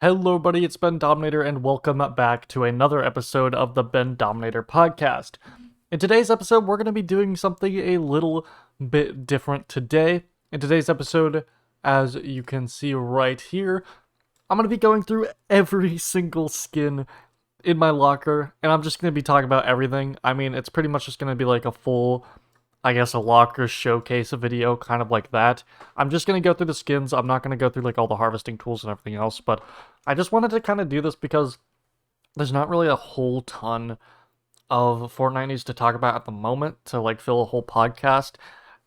Hello, buddy, it's Bendominator, and welcome back to another episode of the Bendominator podcast. In today's episode, we're going to be doing something a little bit different today. In today's episode, as you can see right here, I'm going to be going through every single skin in my locker, and I'm just going to be talking about everything. I mean, it's pretty much just going to be like a full, I guess, a locker showcase video, kind of like that. I'm just going to go through the skins. I'm not going to go through like all the harvesting tools and everything else, but I just wanted to kind of do this because there's not really a whole ton of Fortnite news to talk about at the moment to like fill a whole podcast.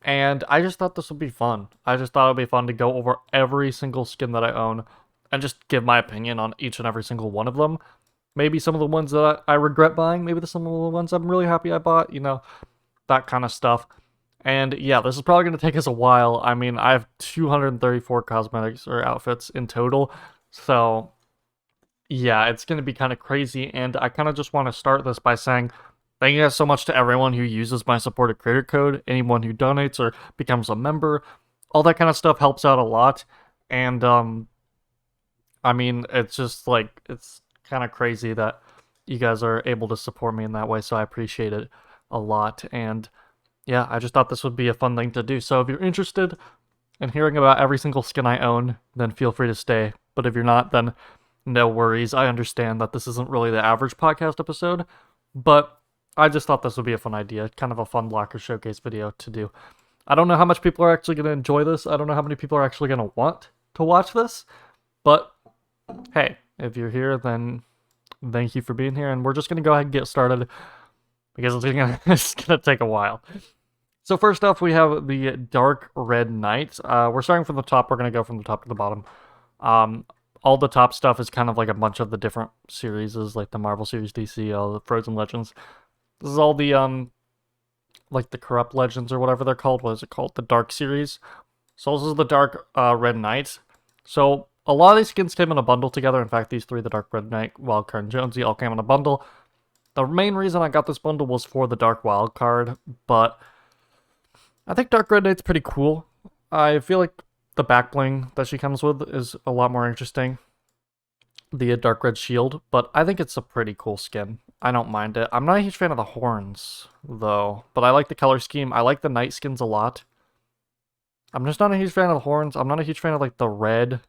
And I just thought this would be fun. I just thought it would be fun to go over every single skin that I own and just give my opinion on each and every single one of them. Maybe some of the ones that I regret buying, maybe some of the ones I'm really happy I bought, that kind of stuff. And yeah, this is probably going to take us a while. I mean, I have 234 cosmetics or outfits in total. So yeah, it's going to be kind of crazy. And I kind of just want to start this by saying thank you guys so much to everyone who uses my supported creator code, anyone who donates or becomes a member. All that kind of stuff helps out a lot. And I mean, it's just like, it's kind of crazy that you guys are able to support me in that way. So I appreciate it a lot. And yeah, I just thought this would be a fun thing to do. So if you're interested in hearing about every single skin I own, then feel free to stay. But if you're not, then no worries. I understand that this isn't really the average podcast episode, but I just thought this would be a fun idea, kind of a fun locker showcase video to do. I don't know how much people are actually going to enjoy this. I don't know how many people are actually going to want to watch this, but hey, if you're here, then thank you for being here, and we're just going to go ahead and get started because it's gonna take a while. So first off, we have the Dark Red Knight. We're starting from the top. We're going to go from the top to the bottom. All the top stuff is kind of like a bunch of the different series, like the Marvel series, DC, all the Frozen Legends. This is all the, like the Corrupt Legends or whatever they're called. What is it called? The Dark series. So this is the Dark Red Knight. So a lot of these skins came in a bundle together. In fact, these three, the Dark Red Knight, Wildcard, and Jonesy, all came in a bundle. The main reason I got this bundle was for the Dark Wildcard, but I think Dark Red Knight's pretty cool. I feel like the back bling that she comes with is a lot more interesting. The Dark Red Shield, but I think it's a pretty cool skin. I don't mind it. I'm not a huge fan of the horns, though, but I like the color scheme. I like the Knight skins a lot. I'm just not a huge fan of the horns. I'm not a huge fan of, like, the red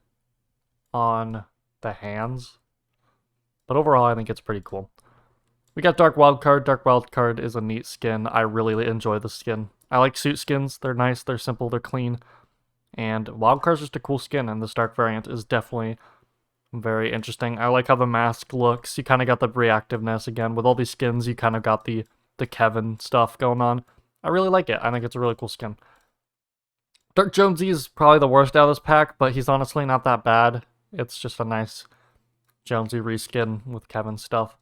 on the hands. But overall, I think it's pretty cool. We got Dark Wildcard. Dark Wildcard is a neat skin. I really enjoy the skin. I like suit skins. They're nice, they're simple, they're clean. And Wildcard's just a cool skin, and this Dark variant is definitely very interesting. I like how the mask looks. You kind of got the reactiveness again. With all these skins, you kind of got the Kevin stuff going on. I really like it. I think it's a really cool skin. Dark Jonesy is probably the worst out of this pack, but he's honestly not that bad. It's just a nice Jonesy reskin with Kevin stuff.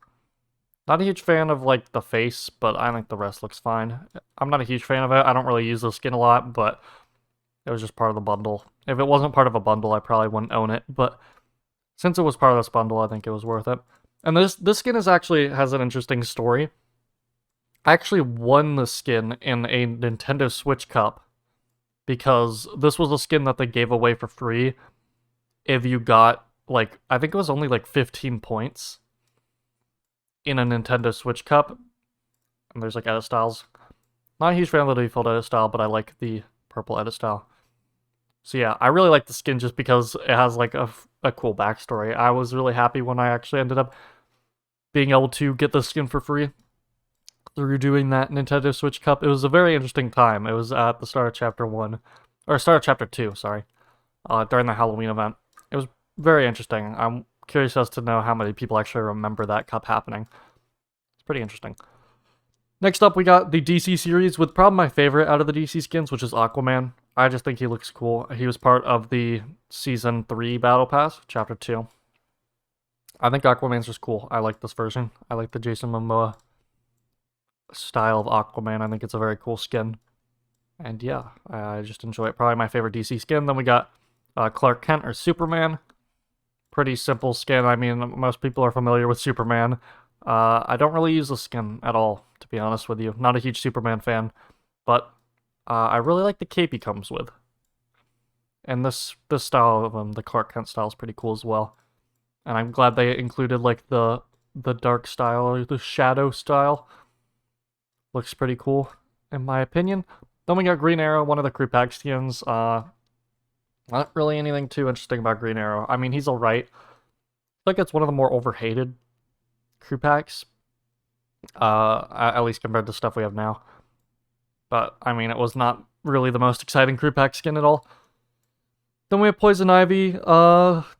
Not a huge fan of, like, the face, but I think the rest looks fine. I'm not a huge fan of it. I don't really use the skin a lot, but it was just part of the bundle. If it wasn't part of a bundle, I probably wouldn't own it, but since it was part of this bundle, I think it was worth it. And this skin has an interesting story. I actually won the skin in a Nintendo Switch Cup because this was a skin that they gave away for free if you got, like, I think it was only, like, 15 points in a Nintendo Switch Cup. And there's like edit styles. Not a huge fan of the default edit style, but I like the purple edit style. So yeah, I really like the skin just because it has like a cool backstory. I was really happy when I actually ended up being able to get the skin for free through doing that Nintendo Switch Cup. It was a very interesting time. It was at the start of Chapter 1, or start of Chapter 2, sorry, during the Halloween event. It was very interesting. I'm curious as to know how many people actually remember that cup happening. It's pretty interesting. Next up, we got the DC series with probably my favorite out of the DC skins, which is Aquaman. I just think he looks cool. He was part of the Season 3 Battle Pass, Chapter 2. I think Aquaman's just cool. I like this version. I like the Jason Momoa style of Aquaman. I think it's a very cool skin. And yeah, I just enjoy it. Probably my favorite DC skin. Then we got Clark Kent or Superman. Pretty simple skin. I mean, most people are familiar with Superman. I don't really use the skin at all, to be honest with you. Not a huge Superman fan, but I really like the cape he comes with. And this style of him, the Clark Kent style, is pretty cool as well. And I'm glad they included like the dark style or the shadow style. Looks pretty cool, in my opinion. Then we got Green Arrow, one of the crew pack skins. Not really anything too interesting about Green Arrow. I mean, he's alright. I think it's one of the more overhated crew packs. At least compared to stuff we have now. But, I mean, it was not really the most exciting crew pack skin at all. Then we have Poison Ivy.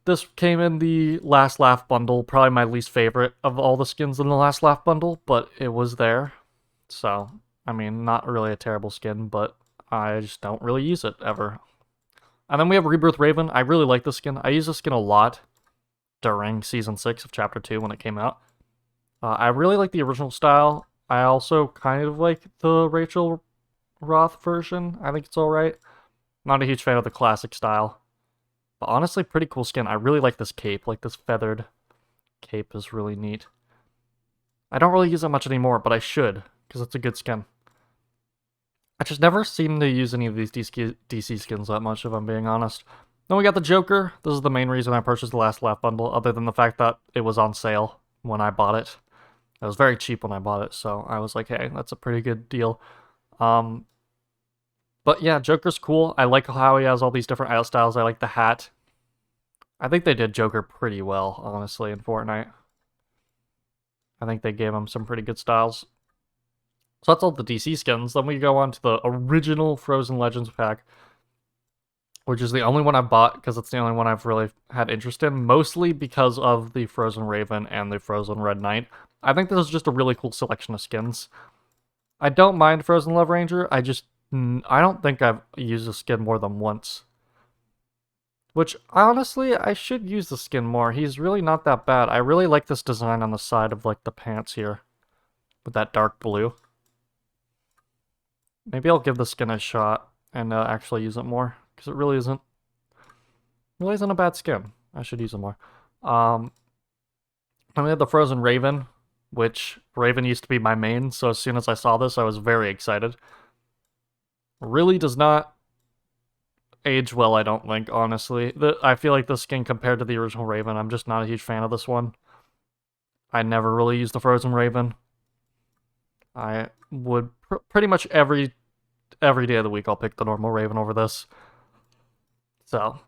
This came in the Last Laugh bundle, probably my least favorite of all the skins in the Last Laugh bundle, but it was there. So, I mean, not really a terrible skin, but I just don't really use it ever. And then we have Rebirth Raven. I really like this skin. I used this skin a lot during Season 6 of Chapter 2 when it came out. I really like the original style. I also kind of like the Rachel Roth version. I think it's alright. Not a huge fan of the classic style. But honestly, pretty cool skin. I really like this cape. Like, this feathered cape is really neat. I don't really use it much anymore, but I should, because it's a good skin. I just never seem to use any of these DC skins that much, if I'm being honest. Then we got the Joker. This is the main reason I purchased the Last Laugh bundle, other than the fact that it was on sale when I bought it. It was very cheap when I bought it, so I was like, hey, that's a pretty good deal. But yeah, Joker's cool. I like how he has all these different art styles. I like the hat. I think they did Joker pretty well, honestly, in Fortnite. I think they gave him some pretty good styles. So that's all the DC skins. Then we go on to the original Frozen Legends pack, which is the only one I've bought because it's the only one I've really had interest in, mostly because of the Frozen Raven and the Frozen Red Knight. I think this is just a really cool selection of skins. I don't mind Frozen Love Ranger, I don't think I've used the skin more than once. Which, honestly, I should use the skin more. He's really not that bad. I really like this design on the side of, like, the pants here. With that dark blue. Maybe I'll give the skin a shot and actually use it more. Because it really isn't a bad skin. I should use it more. And we have the Frozen Raven, which Raven used to be my main, so as soon as I saw this, I was very excited. Really does not age well, I don't think, honestly. I feel like this skin compared to the original Raven, I'm just not a huge fan of this one. I never really used the Frozen Raven. I would pretty much every day of the week I'll pick the normal Raven over this. So,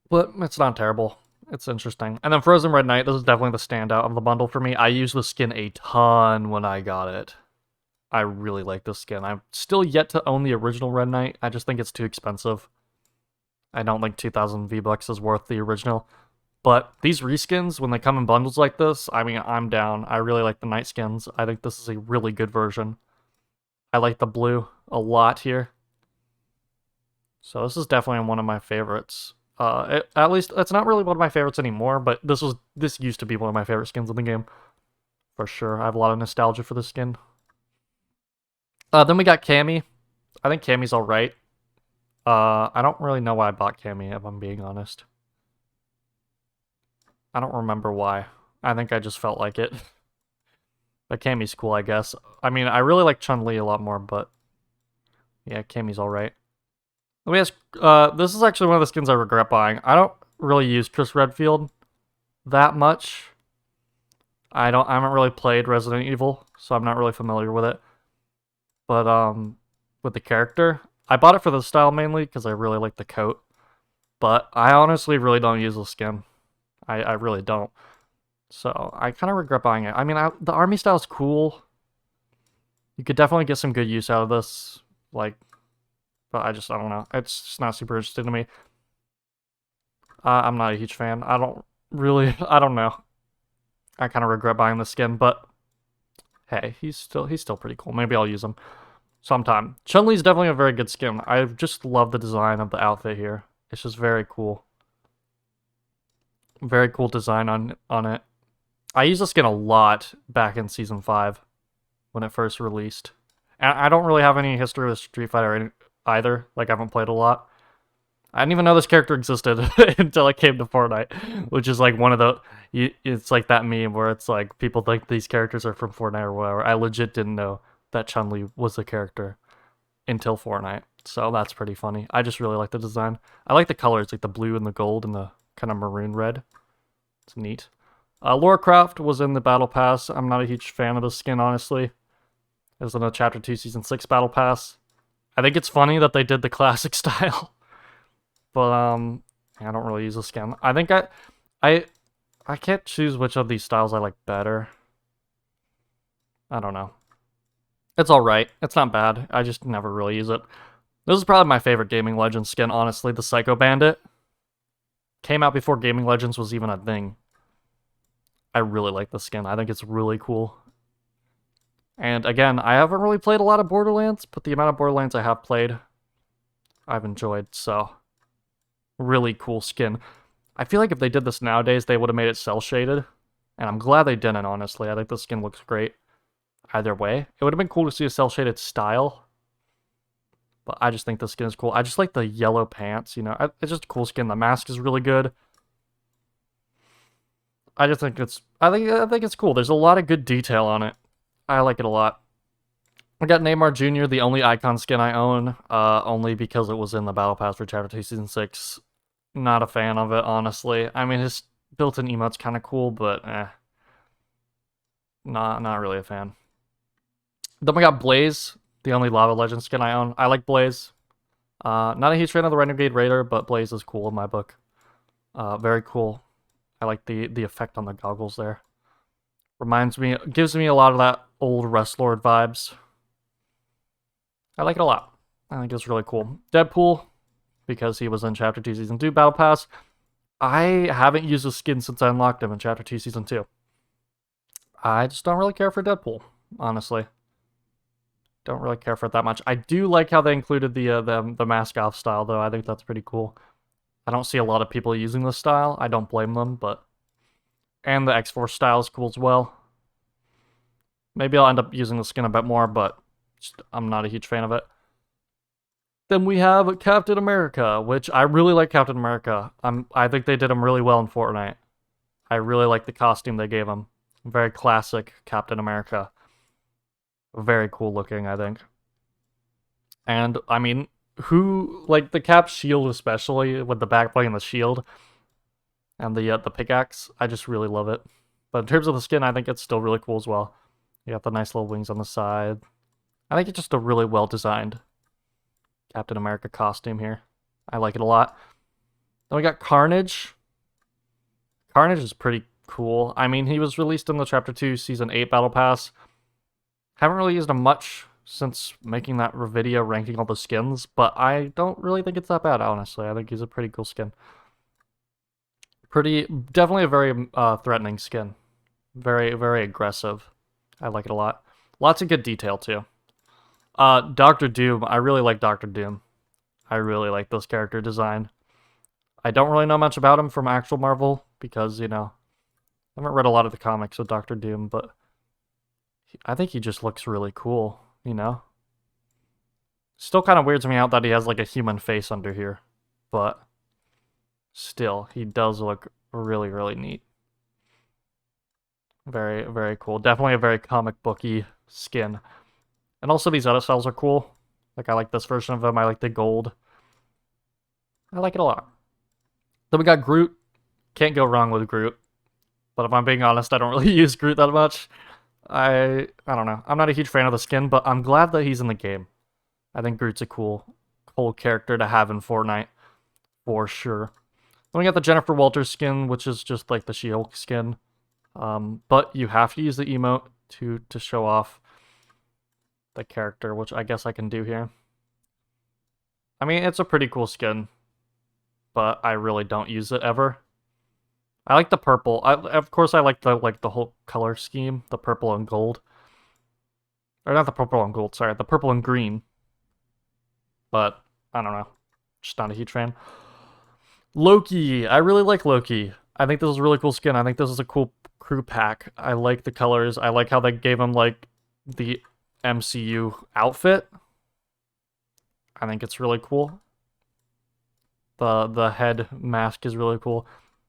but it's not terrible. It's interesting. And then Frozen Red Knight, this is definitely the standout of the bundle for me. I used the skin a ton when I got it. I really like this skin. I'm still yet to own the original Red Knight. I just think it's too expensive. I don't think 2,000 V-Bucks is worth the original. But these reskins, when they come in bundles like this, I mean, I'm down. I really like the Night skins. I think this is a really good version. I like the blue a lot here. So this is definitely one of my favorites. At least, it's not really one of my favorites anymore, but this used to be one of my favorite skins in the game. For sure. I have a lot of nostalgia for this skin. Then we got Cammy. I think Cammy's alright. I don't really know why I bought Cammy, if I'm being honest. I don't remember why. I think I just felt like it. But Cammy's cool, I guess. I mean, I really like Chun-Li a lot more, but yeah, Cammy's alright. This is actually one of the skins I regret buying. I don't really use Chris Redfield that much. I haven't really played Resident Evil, so I'm not really familiar with it. But, with the character, I bought it for the style mainly, because I really like the coat. But I honestly really don't use the skin. I really don't. So, I kind of regret buying it. I mean, the army style is cool. You could definitely get some good use out of this. Like, but I don't know. It's just not super interesting to me. I'm not a huge fan. I don't know. I kind of regret buying the skin, but hey, he's still pretty cool. Maybe I'll use him sometime. Chun-Li's definitely a very good skin. I just love the design of the outfit here. It's just very cool. Very cool design on it. I used the skin a lot back in Season 5 when it first released. And I don't really have any history with Street Fighter either. Like, I haven't played a lot. I didn't even know this character existed until I came to Fortnite, which is like one of the... It's like that meme where it's like people think these characters are from Fortnite or whatever. I legit didn't know that Chun-Li was a character until Fortnite. So that's pretty funny. I just really like the design. I like the colors, like the blue and the gold and the kind of maroon red. It's neat. Lorecraft was in the Battle Pass. I'm not a huge fan of the skin, honestly. It was in a Chapter 2 Season 6 Battle Pass. I think it's funny that they did the classic style. But, I don't really use the skin. I think I can't choose which of these styles I like better. I don't know. It's alright. It's not bad. I just never really use it. This is probably my favorite Gaming Legends skin, honestly, the Psycho Bandit. Came out before Gaming Legends was even a thing. I really like the skin. I think it's really cool. And again, I haven't really played a lot of Borderlands, but the amount of Borderlands I have played, I've enjoyed, so really cool skin. I feel like if they did this nowadays, they would have made it cel-shaded, and I'm glad they didn't, honestly. I think the skin looks great either way. It would have been cool to see a cel-shaded style, but I just think the skin is cool. I just like the yellow pants, you know. It's just a cool skin. The mask is really good. I just think I think it's cool. There's a lot of good detail on it. I like it a lot. I got Neymar Jr., the only icon skin I own, only because it was in the Battle Pass for Chapter 2 Season 6. Not a fan of it, honestly. I mean, his built-in emote's kind of cool, but not really a fan. Then we got Blaze, the only Lava Legend skin I own. I like Blaze. Not a huge fan of the Renegade Raider, but Blaze is cool in my book. Very cool. I like the effect on the goggles there. Gives me a lot of that old Restlord vibes. I like it a lot. I think it's really cool. Deadpool, because he was in Chapter 2 Season 2 Battle Pass. I haven't used his skin since I unlocked him in Chapter 2 Season 2. I just don't really care for Deadpool, honestly. Don't really care for it that much. I do like how they included the mask off style, though. I think that's pretty cool. I don't see a lot of people using this style. I don't blame them, but... And the X-Force style is cool as well. Maybe I'll end up using the skin a bit more, but I'm not a huge fan of it. Then we have Captain America, which I really like Captain America. I think they did him really well in Fortnite. I really like the costume they gave him. Very classic Captain America. Very cool looking, I think. And, I mean, like, the Cap shield especially, with the backplate and the shield, and the pickaxe, I just really love it. But in terms of the skin, I think it's still really cool as well. You got the nice little wings on the side. I think it's just a really well-designed Captain America costume here. I like it a lot. Then we got Carnage. Carnage is pretty cool. I mean, he was released in the Chapter 2 Season 8 Battle Pass. Haven't really used him much since making that video ranking all the skins, but I don't really think it's that bad, honestly. I think he's a pretty cool skin. Definitely a very threatening skin. Very, very aggressive. I like it a lot. Lots of good detail, too. Dr. Doom. I really like Dr. Doom. I really like this character design. I don't really know much about him from actual Marvel, because, you know, I haven't read a lot of the comics with Dr. Doom, but I think he just looks really cool, you know? Still kind of weirds me out that he has, like, a human face under here, but still, he does look really, really neat. Very, very cool. Definitely a very comic booky skin. And also these other styles are cool. Like, I like this version of him. I like the gold. I like it a lot. Then we got Groot. Can't go wrong with Groot. But if I'm being honest, I don't really use Groot that much. I don't know. I'm not a huge fan of the skin, but I'm glad that he's in the game. I think Groot's a cool character to have in Fortnite. For sure. Then we got the Jennifer Walters skin, which is just like the She-Hulk skin. But you have to use the emote to show off the character, which I guess I can do here. I mean, it's a pretty cool skin, but I really don't use it ever. I like the purple. Of course, I like the whole color scheme, the purple and gold. Or not the purple and gold, sorry, the purple and green. But, I don't know. Just not a huge fan. Loki. I really like Loki. I think this is a really cool skin. I think this is a cool crew pack. I like the colors. I like how they gave him, like, the MCU outfit. I think it's really cool. The head mask is really cool.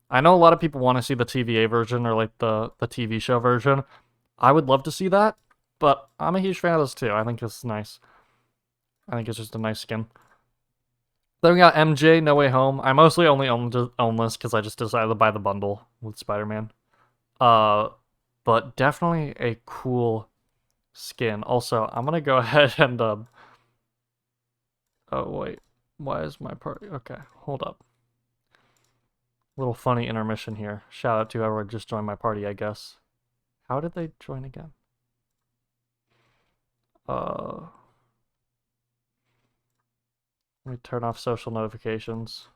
I know a lot of people want to see the TVA version or like the TV show version. I would love to see that, but I'm a huge fan of this too. I think this is nice. I think it's just a nice skin. Then we got MJ, No Way Home. I mostly only own this because I just decided to buy the bundle with Spider-Man. Uh, but definitely a cool skin. Also, I'm gonna go ahead and oh wait, why is my party? Okay, hold up. Little funny intermission here. Shout out to whoever just joined my party, I guess. How did they join again? Let me turn off social notifications.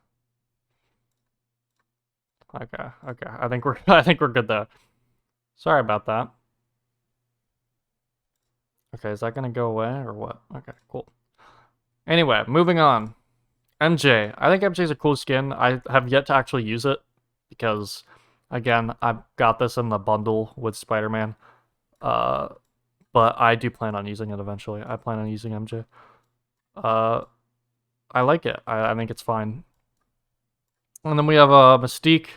Okay. I think we're good there. Sorry about that. Okay, is that gonna go away or what? Okay, cool. Anyway, moving on. MJ. I think MJ is a cool skin. I have yet to actually use it because, again, I've got this in the bundle with Spider-Man. But I do plan on using it eventually. I plan on using MJ. I like it. I think it's fine. And then we have Mystique,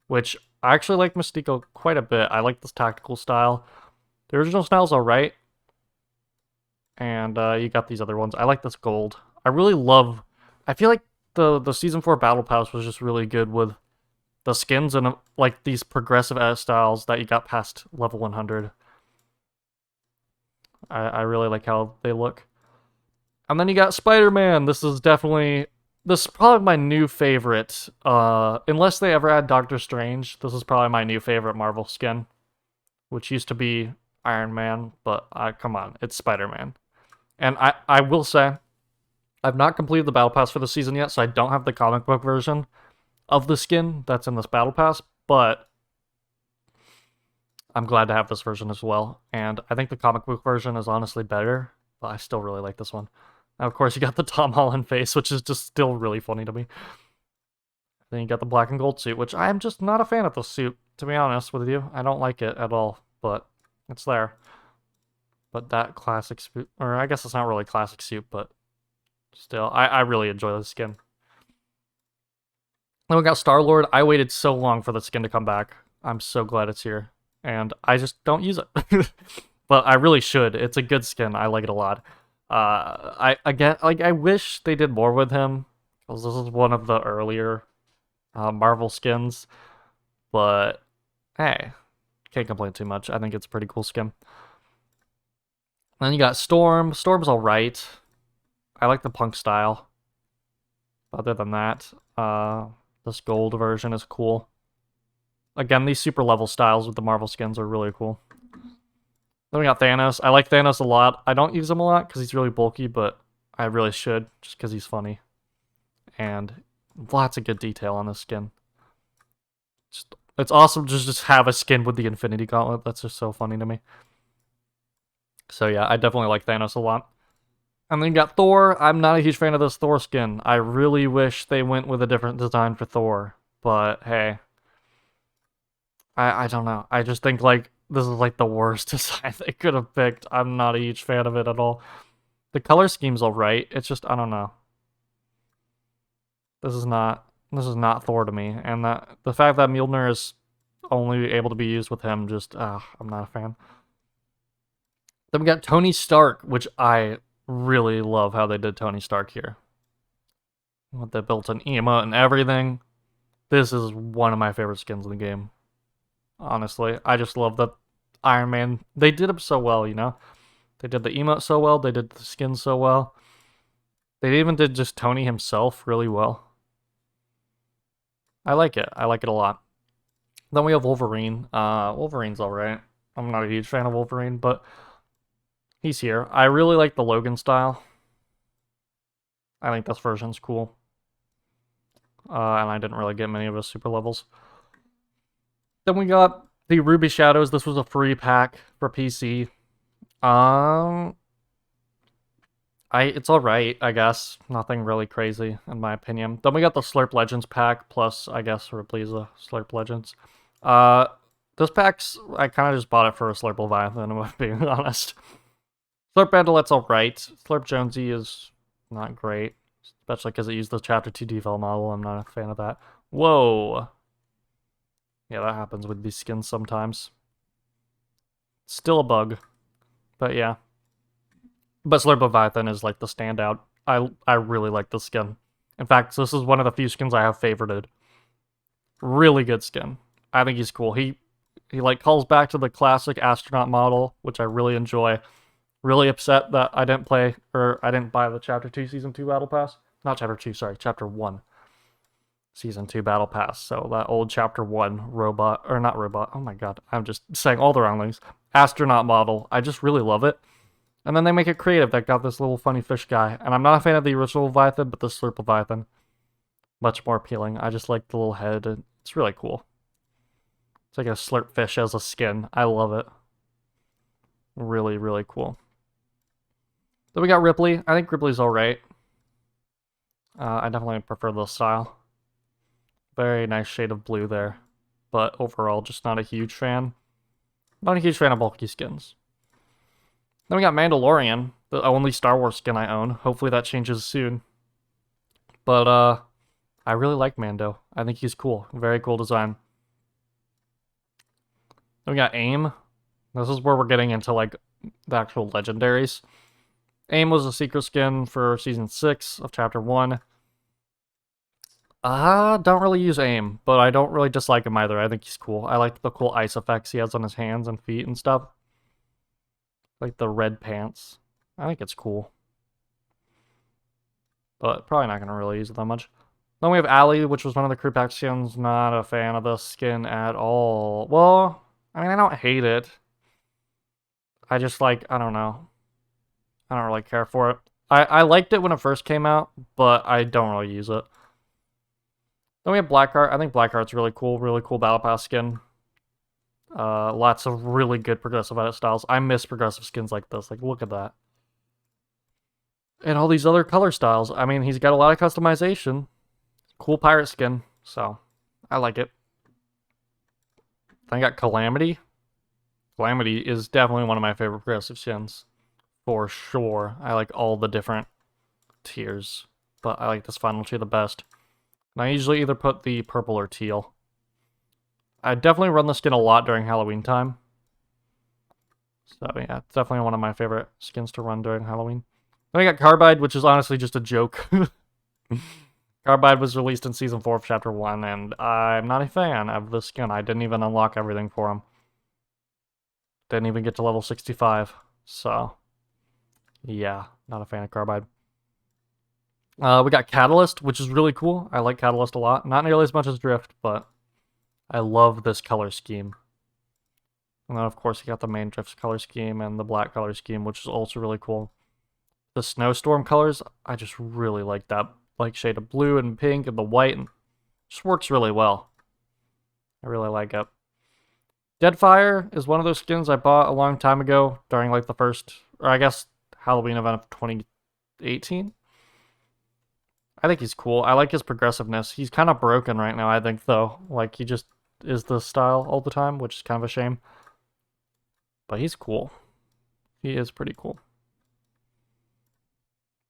which I actually like Mystique quite a bit. I like this tactical style. The original style's alright. And you got these other ones. I like this gold. I feel like the Season 4 Battle Pass was just really good with the skins and like these progressive styles that you got past level 100. I really like how they look. And then you got Spider-Man. This is probably my new favorite. Unless they ever add Doctor Strange, this is probably my new favorite Marvel skin, which used to be Iron Man, but come on, it's Spider-Man. And I will say, I've not completed the Battle Pass for the season yet, so I don't have the comic book version of the skin that's in this Battle Pass, but I'm glad to have this version as well. And I think the comic book version is honestly better, but I still really like this one. Now, of course, you got the Tom Holland face, which is just still really funny to me. Then you got the black and gold suit, which I'm just not a fan of the suit, to be honest with you. I don't like it at all, but it's there. But that classic suit, or I guess it's not really classic suit, but still, I really enjoy the skin. Then we got Star-Lord. I waited so long for the skin to come back. I'm so glad it's here. And I just don't use it. But I really should. It's a good skin. I like it a lot. I wish they did more with him, because this is one of the earlier Marvel skins. But hey, can't complain too much. I think it's a pretty cool skin. Then you got Storm. Storm's alright. I like the punk style. Other than that, this gold version is cool. Again, these super level styles with the Marvel skins are really cool. Then we got Thanos. I like Thanos a lot. I don't use him a lot because he's really bulky, but I really should just because he's funny. And lots of good detail on this skin. It's awesome to just have a skin with the Infinity Gauntlet. That's just so funny to me. So yeah, I definitely like Thanos a lot. And then you got Thor. I'm not a huge fan of this Thor skin. I really wish they went with a different design for Thor. But hey, I don't know. I just think like this is like the worst design they could have picked. I'm not a huge fan of it at all. The color scheme's alright. It's just I don't know. This is not Thor to me. And the fact that Mjolnir is only able to be used with him, just I'm not a fan. Then we got Tony Stark, which I really love how they did Tony Stark here. What they built an emote and everything. This is one of my favorite skins in the game. Honestly, I just love that Iron Man. They did him so well, you know? They did the emote so well, they did the skin so well. They even did just Tony himself really well. I like it. I like it a lot. Then we have Wolverine. Wolverine's alright. I'm not a huge fan of Wolverine, but he's here. I really like the Logan style. I think this version's cool. And I didn't really get many of his super levels. Then we got the Ruby Shadows. This was a free pack for PC. It's alright, I guess. Nothing really crazy, in my opinion. Then we got the Slurp Legends pack, plus, I guess, Ripley's a Slurp Legends. This pack's, I kind of just bought it for a Slurp Leviathan, if I'm being honest. Slurp Bandolette's alright. Slurp Jonesy is not great, especially because it used the Chapter 2 deval model. I'm not a fan of that. Whoa. Yeah, that happens with these skins sometimes. Still a bug, but yeah. But Slurp Leviathan is like the standout. I really like this skin. In fact, this is one of the few skins I have favorited. Really good skin. I think he's cool. He like calls back to the classic astronaut model, which I really enjoy. Really upset that I didn't buy the Chapter 2 Season 2 Battle Pass. Not Chapter 2, sorry, Chapter 1 Season 2 Battle Pass. So that old Chapter 1 robot, or not robot, oh my god, I'm just saying all the wrong things. Astronaut model, I just really love it. And then they make it creative. That got this little funny fish guy. And I'm not a fan of the original Leviathan, but the Slurp Leviathan. Much more appealing. I just like the little head. It's really cool. It's like a slurp fish as a skin. I love it. Really, really cool. Then we got Ripley. I think Ripley's alright. I definitely prefer this style. Very nice shade of blue there. But overall, just not a huge fan. Not a huge fan of bulky skins. Then we got Mandalorian, the only Star Wars skin I own. Hopefully that changes soon. But, I really like Mando. I think he's cool. Very cool design. Then we got AIM. This is where we're getting into, like, the actual legendaries. AIM was a secret skin for Season 6 of Chapter 1. Don't really use AIM, but I don't really dislike him either. I think he's cool. I like the cool ice effects he has on his hands and feet and stuff. Like the red pants. I think it's cool. But probably not going to really use it that much. Then we have Allie, which was one of the crew pack skins. Not a fan of this skin at all. Well, I mean, I don't hate it. I just like, I don't know. I don't really care for it. I liked it when it first came out, but I don't really use it. Then we have Blackheart. I think Blackheart's really cool Battle Pass skin. Lots of really good progressive edit styles. I miss progressive skins like this. Like, look at that. And all these other color styles. I mean, he's got a lot of customization. Cool pirate skin, so I like it. Then I got Calamity. Calamity is definitely one of my favorite progressive skins. For sure. I like all the different tiers, but I like this final tier the best. And I usually either put the purple or teal. I definitely run the skin a lot during Halloween time. So yeah, it's definitely one of my favorite skins to run during Halloween. Then we got Carbide, which is honestly just a joke. Carbide was released in Season 4 of Chapter 1, and I'm not a fan of this skin. I didn't even unlock everything for him. Didn't even get to level 65, so yeah, not a fan of Carbide. We got Catalyst, which is really cool. I like Catalyst a lot. Not nearly as much as Drift, but I love this color scheme. And then, of course, you got the main Drift color scheme and the black color scheme, which is also really cool. The Snowstorm colors, I just really like that like shade of blue and pink and the white, and just works really well. I really like it. Deadfire is one of those skins I bought a long time ago during like the first, or I guess, Halloween event of 2018. I think he's cool. I like his progressiveness. He's kind of broken right now, I think, though. Like, he just is this style all the time, which is kind of a shame. But he's cool. He is pretty cool.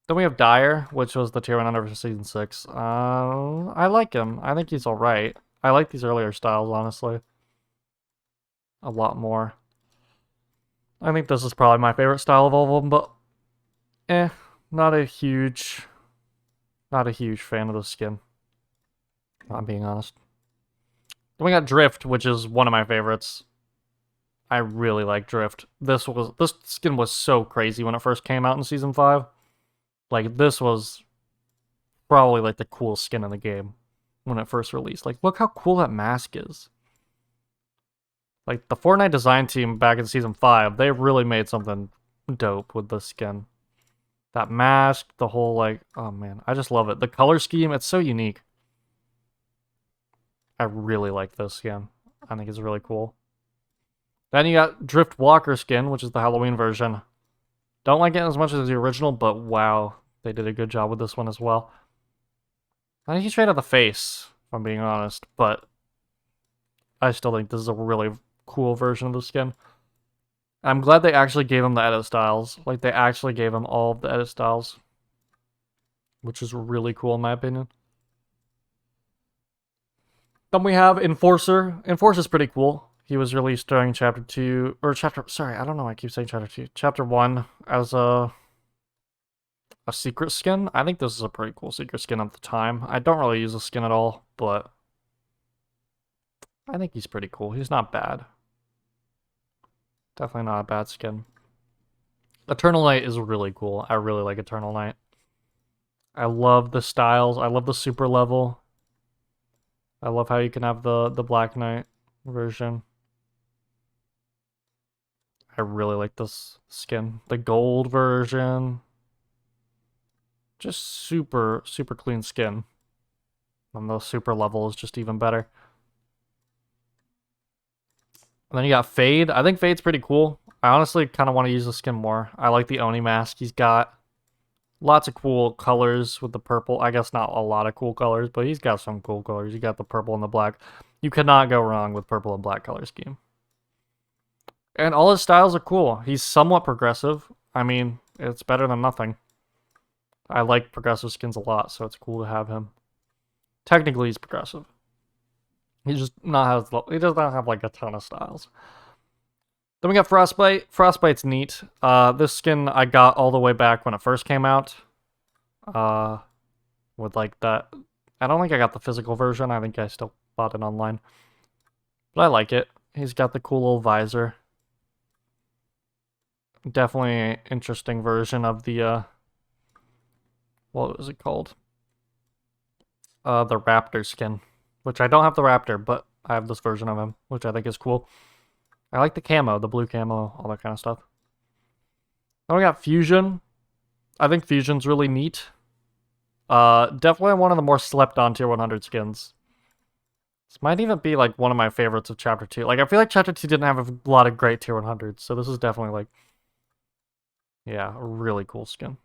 Then we have Dyer, which was the tier 1 under for Season 6. I like him. I think he's alright. I like these earlier styles, honestly. A lot more. I think this is probably my favorite style of all of them, but not a huge fan of the skin. If I'm being honest. Then we got Drift, which is one of my favorites. I really like Drift. This skin was so crazy when it first came out in Season 5. Like, this was probably like the coolest skin in the game when it first released. Like, look how cool that mask is. Like, the Fortnite design team back in Season 5, they really made something dope with this skin. That mask, the whole, like, oh man, I just love it. The color scheme, it's so unique. I really like this skin. I think it's really cool. Then you got Drift Walker skin, which is the Halloween version. Don't like it as much as the original, but wow, they did a good job with this one as well. I think he's straight out the face, if I'm being honest, but I still think this is a really cool version of the skin. I'm glad they actually gave him the edit styles. Like, they actually gave him all of the edit styles, which is really cool in my opinion. Then we have Enforcer. Enforcer's pretty cool. He was released during Chapter 2, or Chapter, sorry, I don't know why I keep saying Chapter 2. Chapter 1 as a a secret skin. I think this is a pretty cool secret skin at the time. I don't really use the skin at all, but I think he's pretty cool. He's not bad. Definitely not a bad skin. Eternal Night is really cool. I really like Eternal Night. I love the styles. I love the super level. I love how you can have the Black Knight version. I really like this skin. The gold version. Just super, super clean skin. And the super level is just even better. And then you got Fade. I think Fade's pretty cool. I honestly kind of want to use the skin more. I like the Oni mask he's got. Lots of cool colors with the purple. I guess not a lot of cool colors, but he's got some cool colors. You got the purple and the black. You cannot go wrong with purple and black color scheme. And all his styles are cool. He's somewhat progressive. I mean, it's better than nothing. I like progressive skins a lot, so it's cool to have him. Technically, he's progressive. He just he does not have like a ton of styles. Then we got Frostbite. Frostbite's neat. This skin I got all the way back when it first came out. With like that. I don't think I got the physical version. I think I still bought it online. But I like it. He's got the cool little visor. Definitely an interesting version of the, what was it called? The Raptor skin. Which I don't have the Raptor, but I have this version of him, which I think is cool. I like the camo, the blue camo, all that kind of stuff. Then we got Fusion. I think Fusion's really neat. Definitely one of the more slept on tier 100 skins. This might even be like one of my favorites of Chapter 2. Like, I feel like Chapter 2 didn't have a lot of great tier 100s, so this is definitely like, yeah, a really cool skin.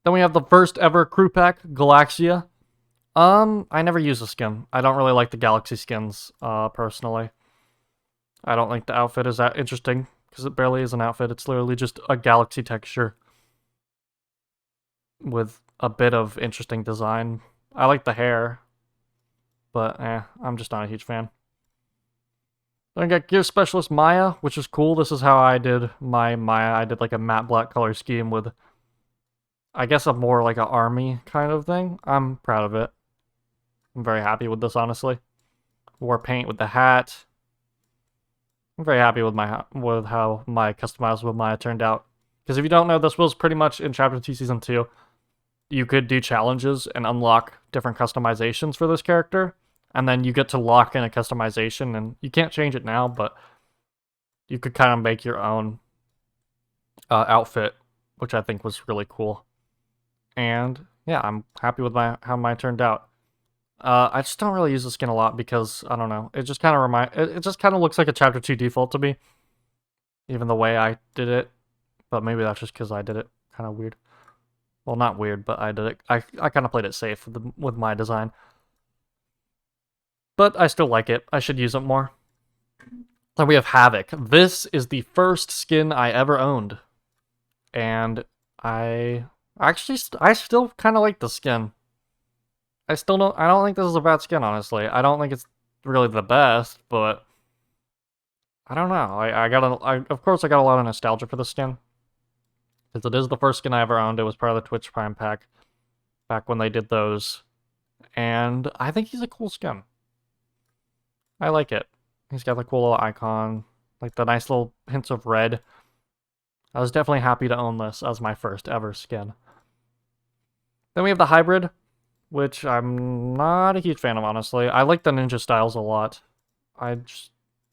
Then we have the first ever crew pack, Galaxia. I never use the skin. I don't really like the Galaxy skins, personally. I don't think the outfit is that interesting, because it barely is an outfit. It's literally just a Galaxy texture with a bit of interesting design. I like the hair, but I'm just not a huge fan. Then I got Gear Specialist Maya, which is cool. This is how I did my Maya. I did like a matte black color scheme with, I guess, a more like an army kind of thing. I'm proud of it. I'm very happy with this, honestly. Wore paint with the hat. I'm very happy with how my customizable Maya turned out. Because if you don't know, this was pretty much in Chapter 2 Season 2. You could do challenges and unlock different customizations for this character. And then you get to lock in a customization, and you can't change it now, but you could kind of make your own outfit, which I think was really cool. And yeah, I'm happy with how mine turned out. I just don't really use the skin a lot because, I don't know, it just kind of it just kind of looks like a Chapter 2 default to me. Even the way I did it. But maybe that's just because I did it kind of weird. Well, not weird, but I did it. I kind of played it safe with my design. But I still like it. I should use it more. Then we have Havoc. This is the first skin I ever owned. And I still kind of like the skin. I don't think this is a bad skin, honestly. I don't think it's really the best, but I don't know. Of course I got a lot of nostalgia for the skin. Because it is the first skin I ever owned. It was part of the Twitch Prime pack back when they did those. And I think he's a cool skin. I like it. He's got the cool little icon, like the nice little hints of red. I was definitely happy to own this as my first ever skin. Then we have the hybrid, which I'm not a huge fan of, honestly. I like the ninja styles a lot. I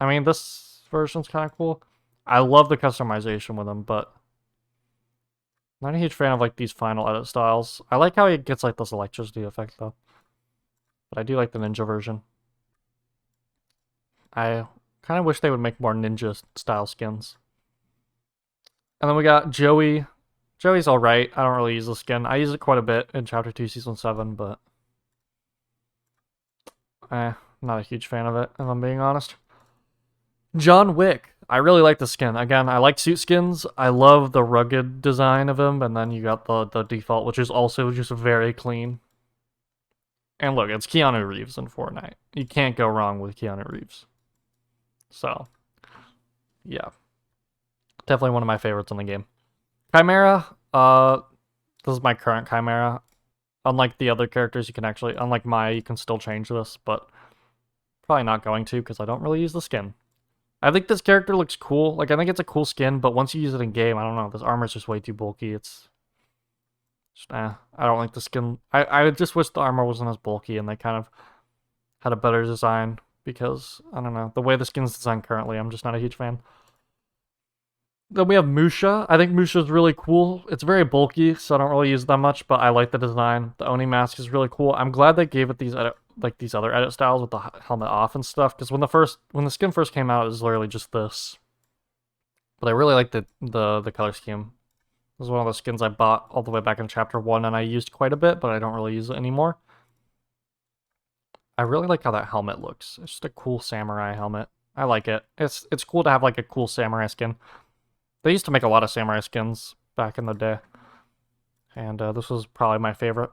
mean, this version's kind of cool. I love the customization with them, but not a huge fan of like these final edit styles. I like how he gets like this electricity effect though. But I do like the ninja version. I kind of wish they would make more ninja style skins. And then we got Joey. Joey's alright. I don't really use the skin. I use it quite a bit in Chapter 2 Season 7, but not a huge fan of it, if I'm being honest. John Wick. I really like the skin. Again, I like suit skins. I love the rugged design of him, and then you got the default, which is also just very clean. And look, it's Keanu Reeves in Fortnite. You can't go wrong with Keanu Reeves. So, yeah. Definitely one of my favorites in the game. Chimera, Uh, this is my current Chimera. Unlike the other characters, you can actually, unlike Maya, you can still change this, but probably not going to because I don't really use the skin. I think this character looks cool. Like, I think it's a cool skin, but once you use it in game, I don't know. This armor's just way too bulky. It's just, I don't like the skin. I just wish the armor wasn't as bulky and they kind of had a better design because, I don't know. The way the skin's designed currently, I'm just not a huge fan. Then we have Musha. I think Musha's really cool. It's very bulky, so I don't really use it that much, but I like the design. The Oni mask is really cool. I'm glad they gave it these these other edit styles with the helmet off and stuff, because when the skin first came out, it was literally just this. But I really like the color scheme. This is one of the skins I bought all the way back in Chapter 1, and I used quite a bit, but I don't really use it anymore. I really like how that helmet looks. It's just a cool samurai helmet. I like it. It's cool to have like a cool samurai skin. They used to make a lot of samurai skins back in the day. And this was probably my favorite.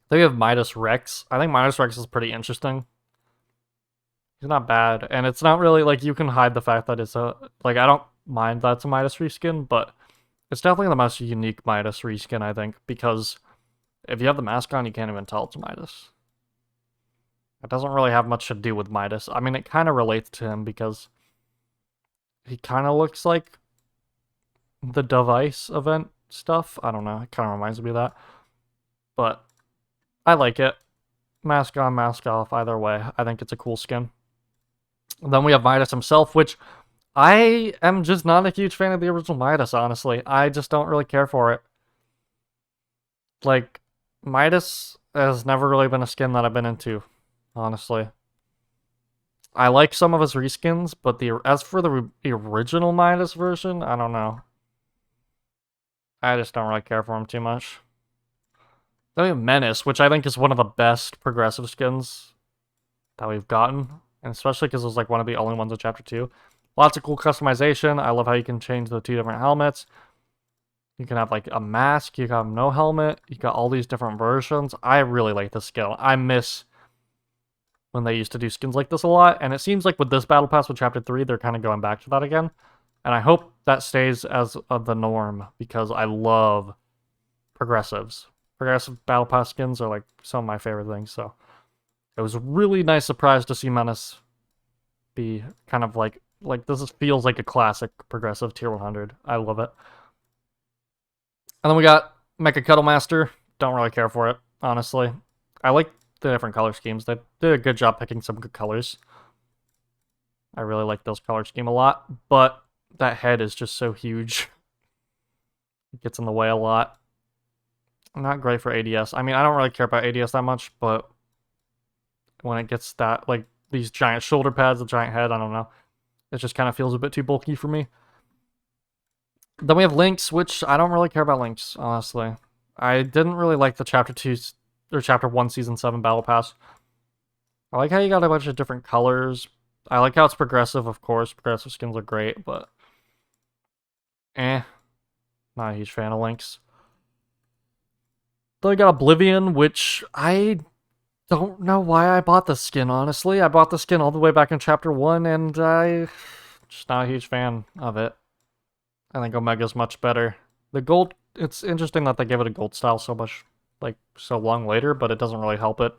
Then we have Midas Rex. I think Midas Rex is pretty interesting. He's not bad. And it's not really, like, you can hide the fact that it's a... Like, I don't mind that it's a Midas reskin, but it's definitely the most unique Midas reskin, I think, because if you have the mask on, you can't even tell it's Midas. It doesn't really have much to do with Midas. I mean, it kind of relates to him because he kind of looks like the device event stuff. I don't know. It kind of reminds me of that. But I like it. Mask on, mask off, either way. I think it's a cool skin. And then we have Midas himself, which I am just not a huge fan of the original Midas, honestly. I just don't really care for it. Like, Midas has never really been a skin that I've been into, honestly. I like some of his reskins, but as for the original Midas version, I don't know. I just don't really care for him too much. Then we have Menace, which I think is one of the best progressive skins that we've gotten. And especially because it was like one of the only ones in Chapter 2. Lots of cool customization. I love how you can change the two different helmets. You can have like a mask, you can have no helmet, you got all these different versions. I really like this skin. I miss when they used to do skins like this a lot, and it seems like with this Battle Pass with Chapter 3, they're kind of going back to that again. And I hope that stays as the norm, because I love progressives. Progressive Battle Pass skins are like some of my favorite things, so it was a really nice surprise to see Menace be kind of like feels like a classic progressive tier 100. I love it. And then we got Mecha Cuddle Master. Don't really care for it, honestly. I like the different color schemes. They did a good job picking some good colors. I really like those color scheme a lot, but that head is just so huge. It gets in the way a lot. Not great for ADS. I mean, I don't really care about ADS that much, but when it gets that, like, these giant shoulder pads, the giant head, I don't know. It just kind of feels a bit too bulky for me. Then we have Lynx, which I don't really care about Lynx, honestly. I didn't really like the Chapter 2 or Chapter 1 Season 7 Battle Pass. I like how you got a bunch of different colors. I like how it's progressive, of course. Progressive skins are great, but not a huge fan of Lynx. Then we got Oblivion, which I don't know why I bought this skin, honestly. I bought the skin all the way back in Chapter 1, and I'm just not a huge fan of it. I think Omega's much better. The gold, it's interesting that they give it a gold style so much, like, so long later, but it doesn't really help it.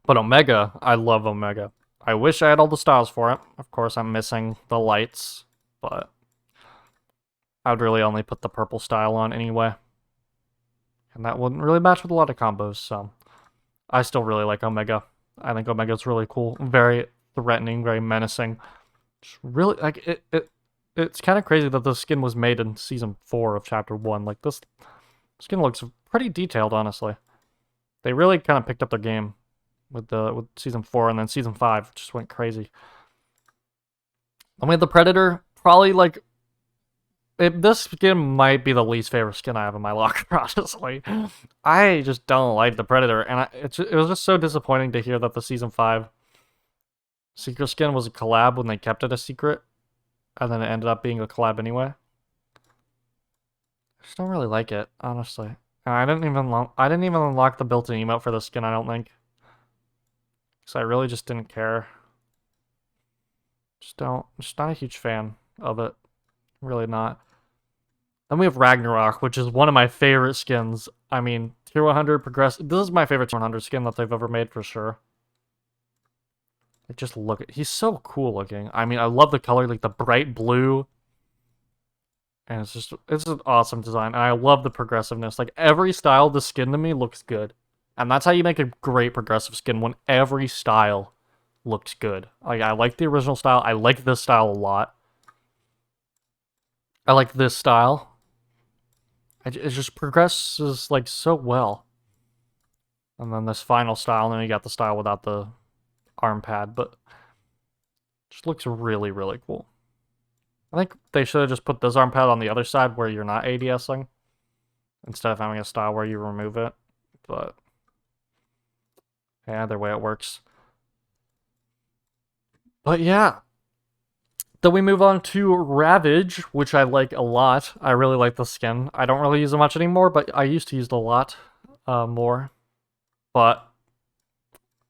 But Omega, I love Omega. I wish I had all the styles for it. Of course, I'm missing the lights, but I would really only put the purple style on anyway. And that wouldn't really match with a lot of combos, so I still really like Omega. I think Omega's really cool, very threatening, very menacing. Just really, like, it's kind of crazy that the skin was made in Season 4 of Chapter 1. Like, this skin looks pretty detailed, honestly. They really kind of picked up their game with Season 4, and then Season 5 just went crazy. And we have the Predator, probably, like, this skin might be the least favorite skin I have in my locker, honestly. I just don't like the Predator, and it was just so disappointing to hear that the Season 5 secret skin was a collab when they kept it a secret, and then it ended up being a collab anyway. I just don't really like it, honestly. And I didn't even unlock the built-in emote for this skin, I don't think. Because I really just didn't care. Just not a huge fan of it. Really not. Then we have Ragnarok, which is one of my favorite skins. I mean, tier 100 progressive. This is my favorite tier 100 skin that they've ever made for sure. Like, just look at, he's so cool looking. I mean, I love the color, like the bright blue. And it's an awesome design. And I love the progressiveness. Like, every style of the skin to me looks good. And that's how you make a great progressive skin, when every style looks good. Like, I like the original style. I like this style a lot. I like this style. It just progresses, like, so well. And then this final style, and then you got the style without the arm pad, but just looks really, really cool. I think they should have just put this arm pad on the other side where you're not ADSing, instead of having a style where you remove it, but yeah, either way it works. But yeah. Then we move on to Ravage, which I like a lot. I really like the skin. I don't really use it much anymore, but I used to use it a lot more. But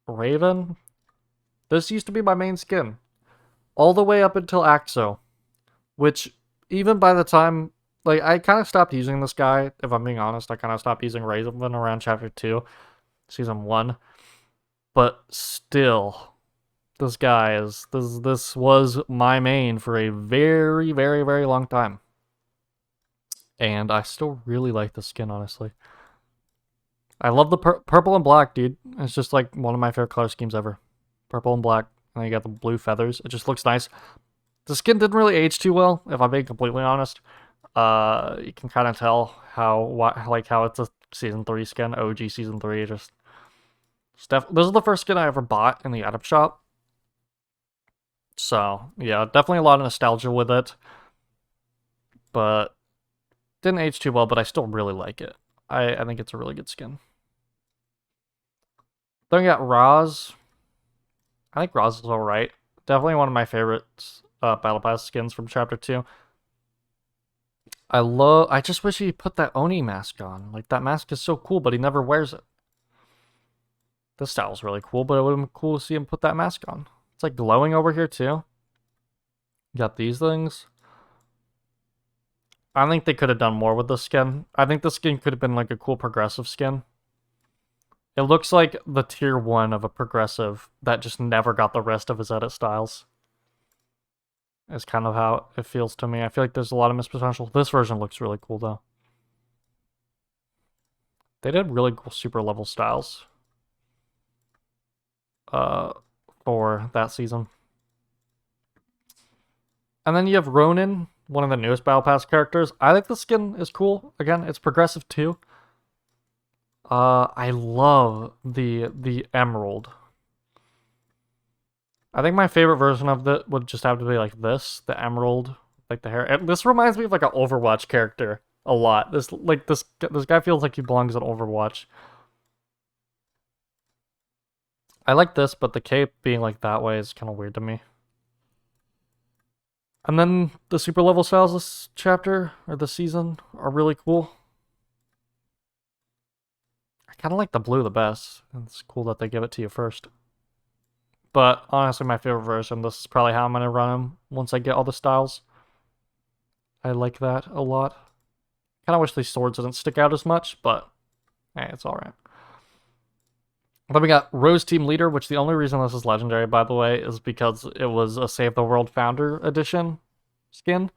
Raven, this used to be my main skin. All the way up until Axo, which even by the time, like, I kind of stopped using this guy, if I'm being honest. I kind of stopped using Raven around Chapter 2, Season 1. But still, this guy is, this was my main for a very, very, very long time. And I still really like the skin, honestly. I love the purple and black, dude. It's just like one of my favorite color schemes ever. Purple and black. And then you got the blue feathers. It just looks nice. The skin didn't really age too well, if I'm being completely honest. You can kind of tell how it's a Season 3 skin, OG Season 3. This is the first skin I ever bought in the item shop. So, yeah, definitely a lot of nostalgia with it. But didn't age too well, but I still really like it. I think it's a really good skin. Then we got Roz. I think Roz is alright. Definitely one of my favorites Battle Pass skins from Chapter 2. I just wish he put that Oni mask on. Like, that mask is so cool, but he never wears it. This style's really cool, but it would have been cool to see him put that mask on. It's like glowing over here too. Got these things. I think they could have done more with the skin. I think the skin could have been like a cool progressive skin. It looks like the tier 1 of a progressive that just never got the rest of his edit styles. Is kind of how it feels to me. I feel like there's a lot of missed potential. This version looks really cool though. They did really cool super level styles for that season. And then you have Ronin, one of the newest Battle Pass characters. I think the skin is cool. Again, it's progressive too. I love the emerald. I think my favorite version of it would just have to be like this, the emerald, like the hair. And this reminds me of like an Overwatch character a lot. This guy feels like he belongs in Overwatch. I like this, but the cape being like that way is kind of weird to me. And then the super level styles this chapter, or this season, are really cool. I kind of like the blue the best. It's cool that they give it to you first. But honestly, my favorite version, this is probably how I'm going to run them once I get all the styles. I like that a lot. Kind of wish these swords didn't stick out as much, but hey, it's alright. Then we got Rose Team Leader, which the only reason this is legendary, by the way, is because it was a Save the World Founder Edition skin.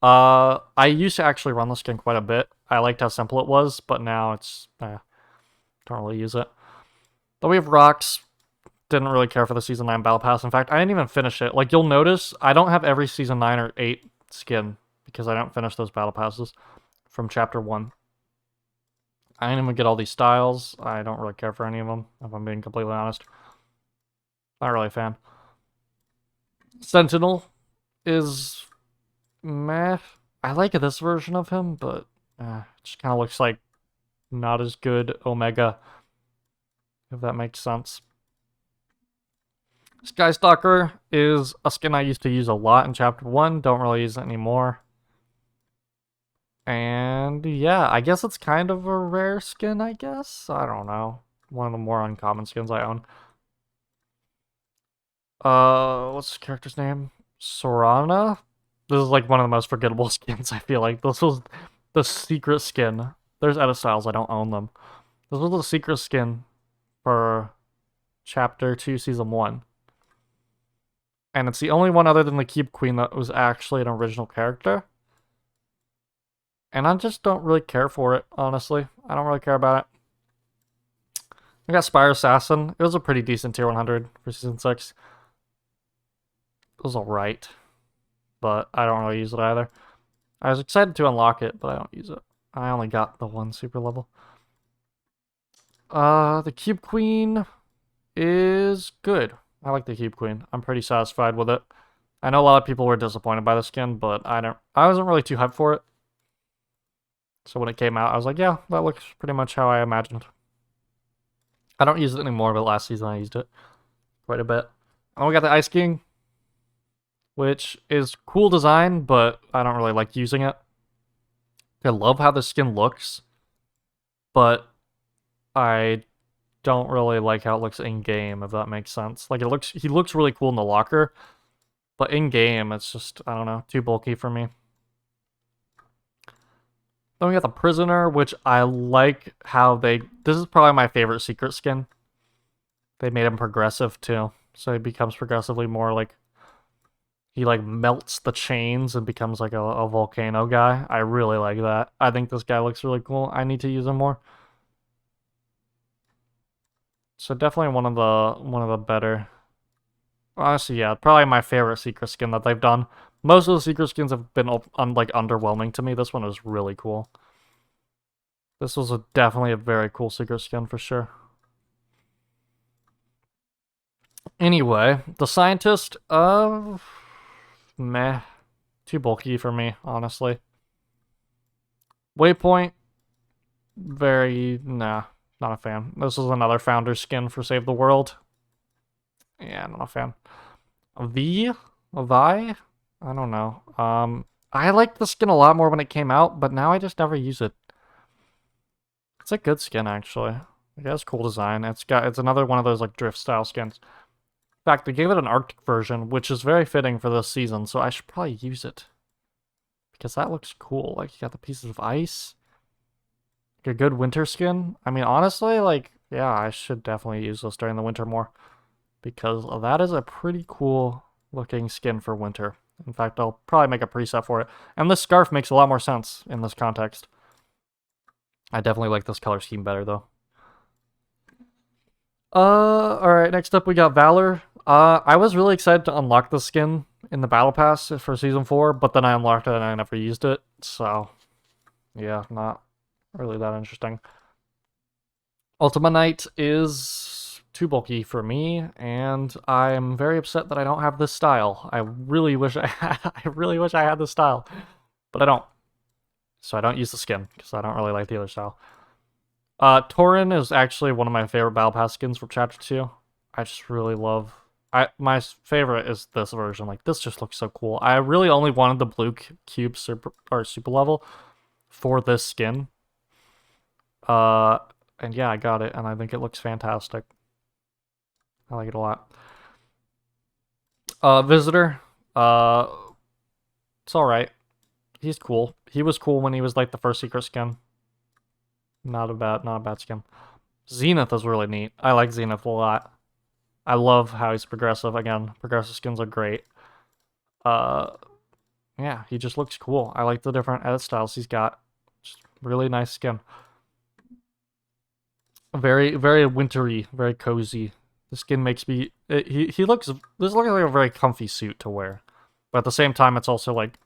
I used to actually run the skin quite a bit. I liked how simple it was, but now it's... don't really use it. Then we have Rocks. Didn't really care for the Season 9 Battle Pass. In fact, I didn't even finish it. Like, you'll notice, I don't have every Season 9 or 8 skin, because I don't finish those Battle Passes from Chapter 1. I didn't even get all these styles. I don't really care for any of them, if I'm being completely honest. Not really a fan. Sentinel is meh. I like this version of him, but it just kind of looks like not as good Omega, if that makes sense. Skystalker is a skin I used to use a lot in Chapter 1. Don't really use it anymore. And yeah, I guess it's kind of a rare skin, I guess? I don't know. One of the more uncommon skins I own. What's the character's name? Sorana? This is like one of the most forgettable skins, I feel like. the secret skin. There's edit styles, I don't own them. This was the secret skin for Chapter 2, Season 1. And it's the only one other than the Cube Queen that was actually an original character. And I just don't really care for it, honestly. I don't really care about it. I got Spire Assassin. It was a pretty decent tier 100 for Season 6. It was alright. But I don't really use it either. I was excited to unlock it, but I don't use it. I only got the one super level. The Cube Queen is good. I like the Cube Queen. I'm pretty satisfied with it. I know a lot of people were disappointed by the skin, but I wasn't really too hyped for it. So when it came out, I was like, yeah, that looks pretty much how I imagined. I don't use it anymore, but last season I used it quite a bit. And we got the Ice King, which is cool design, but I don't really like using it. I love how the skin looks, but I don't really like how it looks in-game, if that makes sense. Like, he looks really cool in the locker, but in-game, it's just, I don't know, too bulky for me. Then we got the Prisoner, which I like how this is probably my favorite secret skin. They made him progressive, too, so he becomes progressively more, like, he, like, melts the chains and becomes, like, a volcano guy. I really like that. I think this guy looks really cool. I need to use him more. So definitely one of the better. Honestly, yeah, probably my favorite secret skin that they've done. Most of the secret skins have been like underwhelming to me. This one was really cool. This was definitely a very cool secret skin for sure. Anyway, the Scientist, meh. Too bulky for me, honestly. Waypoint, nah, not a fan. This is another founder skin for Save the World. Yeah, not a fan. Vi? I don't know. I liked the skin a lot more when it came out, but now I just never use it. It's a good skin, actually. It has cool design. It's another one of those like drift style skins. In fact, they gave it an Arctic version, which is very fitting for this season, so I should probably use it. Because that looks cool. Like, you got the pieces of ice. Like a good winter skin. I mean, honestly, like, yeah, I should definitely use this during the winter more. Because that is a pretty cool looking skin for winter. In fact, I'll probably make a preset for it. And this scarf makes a lot more sense in this context. I definitely like this color scheme better, though. Alright, next up we got Valor. I was really excited to unlock the skin in the Battle Pass for Season 4, but then I unlocked it and I never used it, so yeah, not really that interesting. Ultima Knight is too bulky for me, and I'm very upset that I don't have this style. I really wish I had this style, but I don't. So I don't use the skin, because I don't really like the other style. Tauren is actually one of my favorite Battle Pass skins from Chapter 2. I just really love... my favorite is this version. Like, this just looks so cool. I really only wanted the blue cube super level for this skin. And yeah, I got it, and I think it looks fantastic. I like it a lot. Visitor. It's alright. He's cool. He was cool when he was like the first secret skin. Not a bad skin. Zenith is really neat. I like Zenith a lot. I love how he's progressive. Again, progressive skins are great. Yeah, he just looks cool. I like the different edit styles he's got. Just really nice skin. Very, very wintry, very cozy. The skin makes me... This looks like a very comfy suit to wear. But at the same time, it's also like...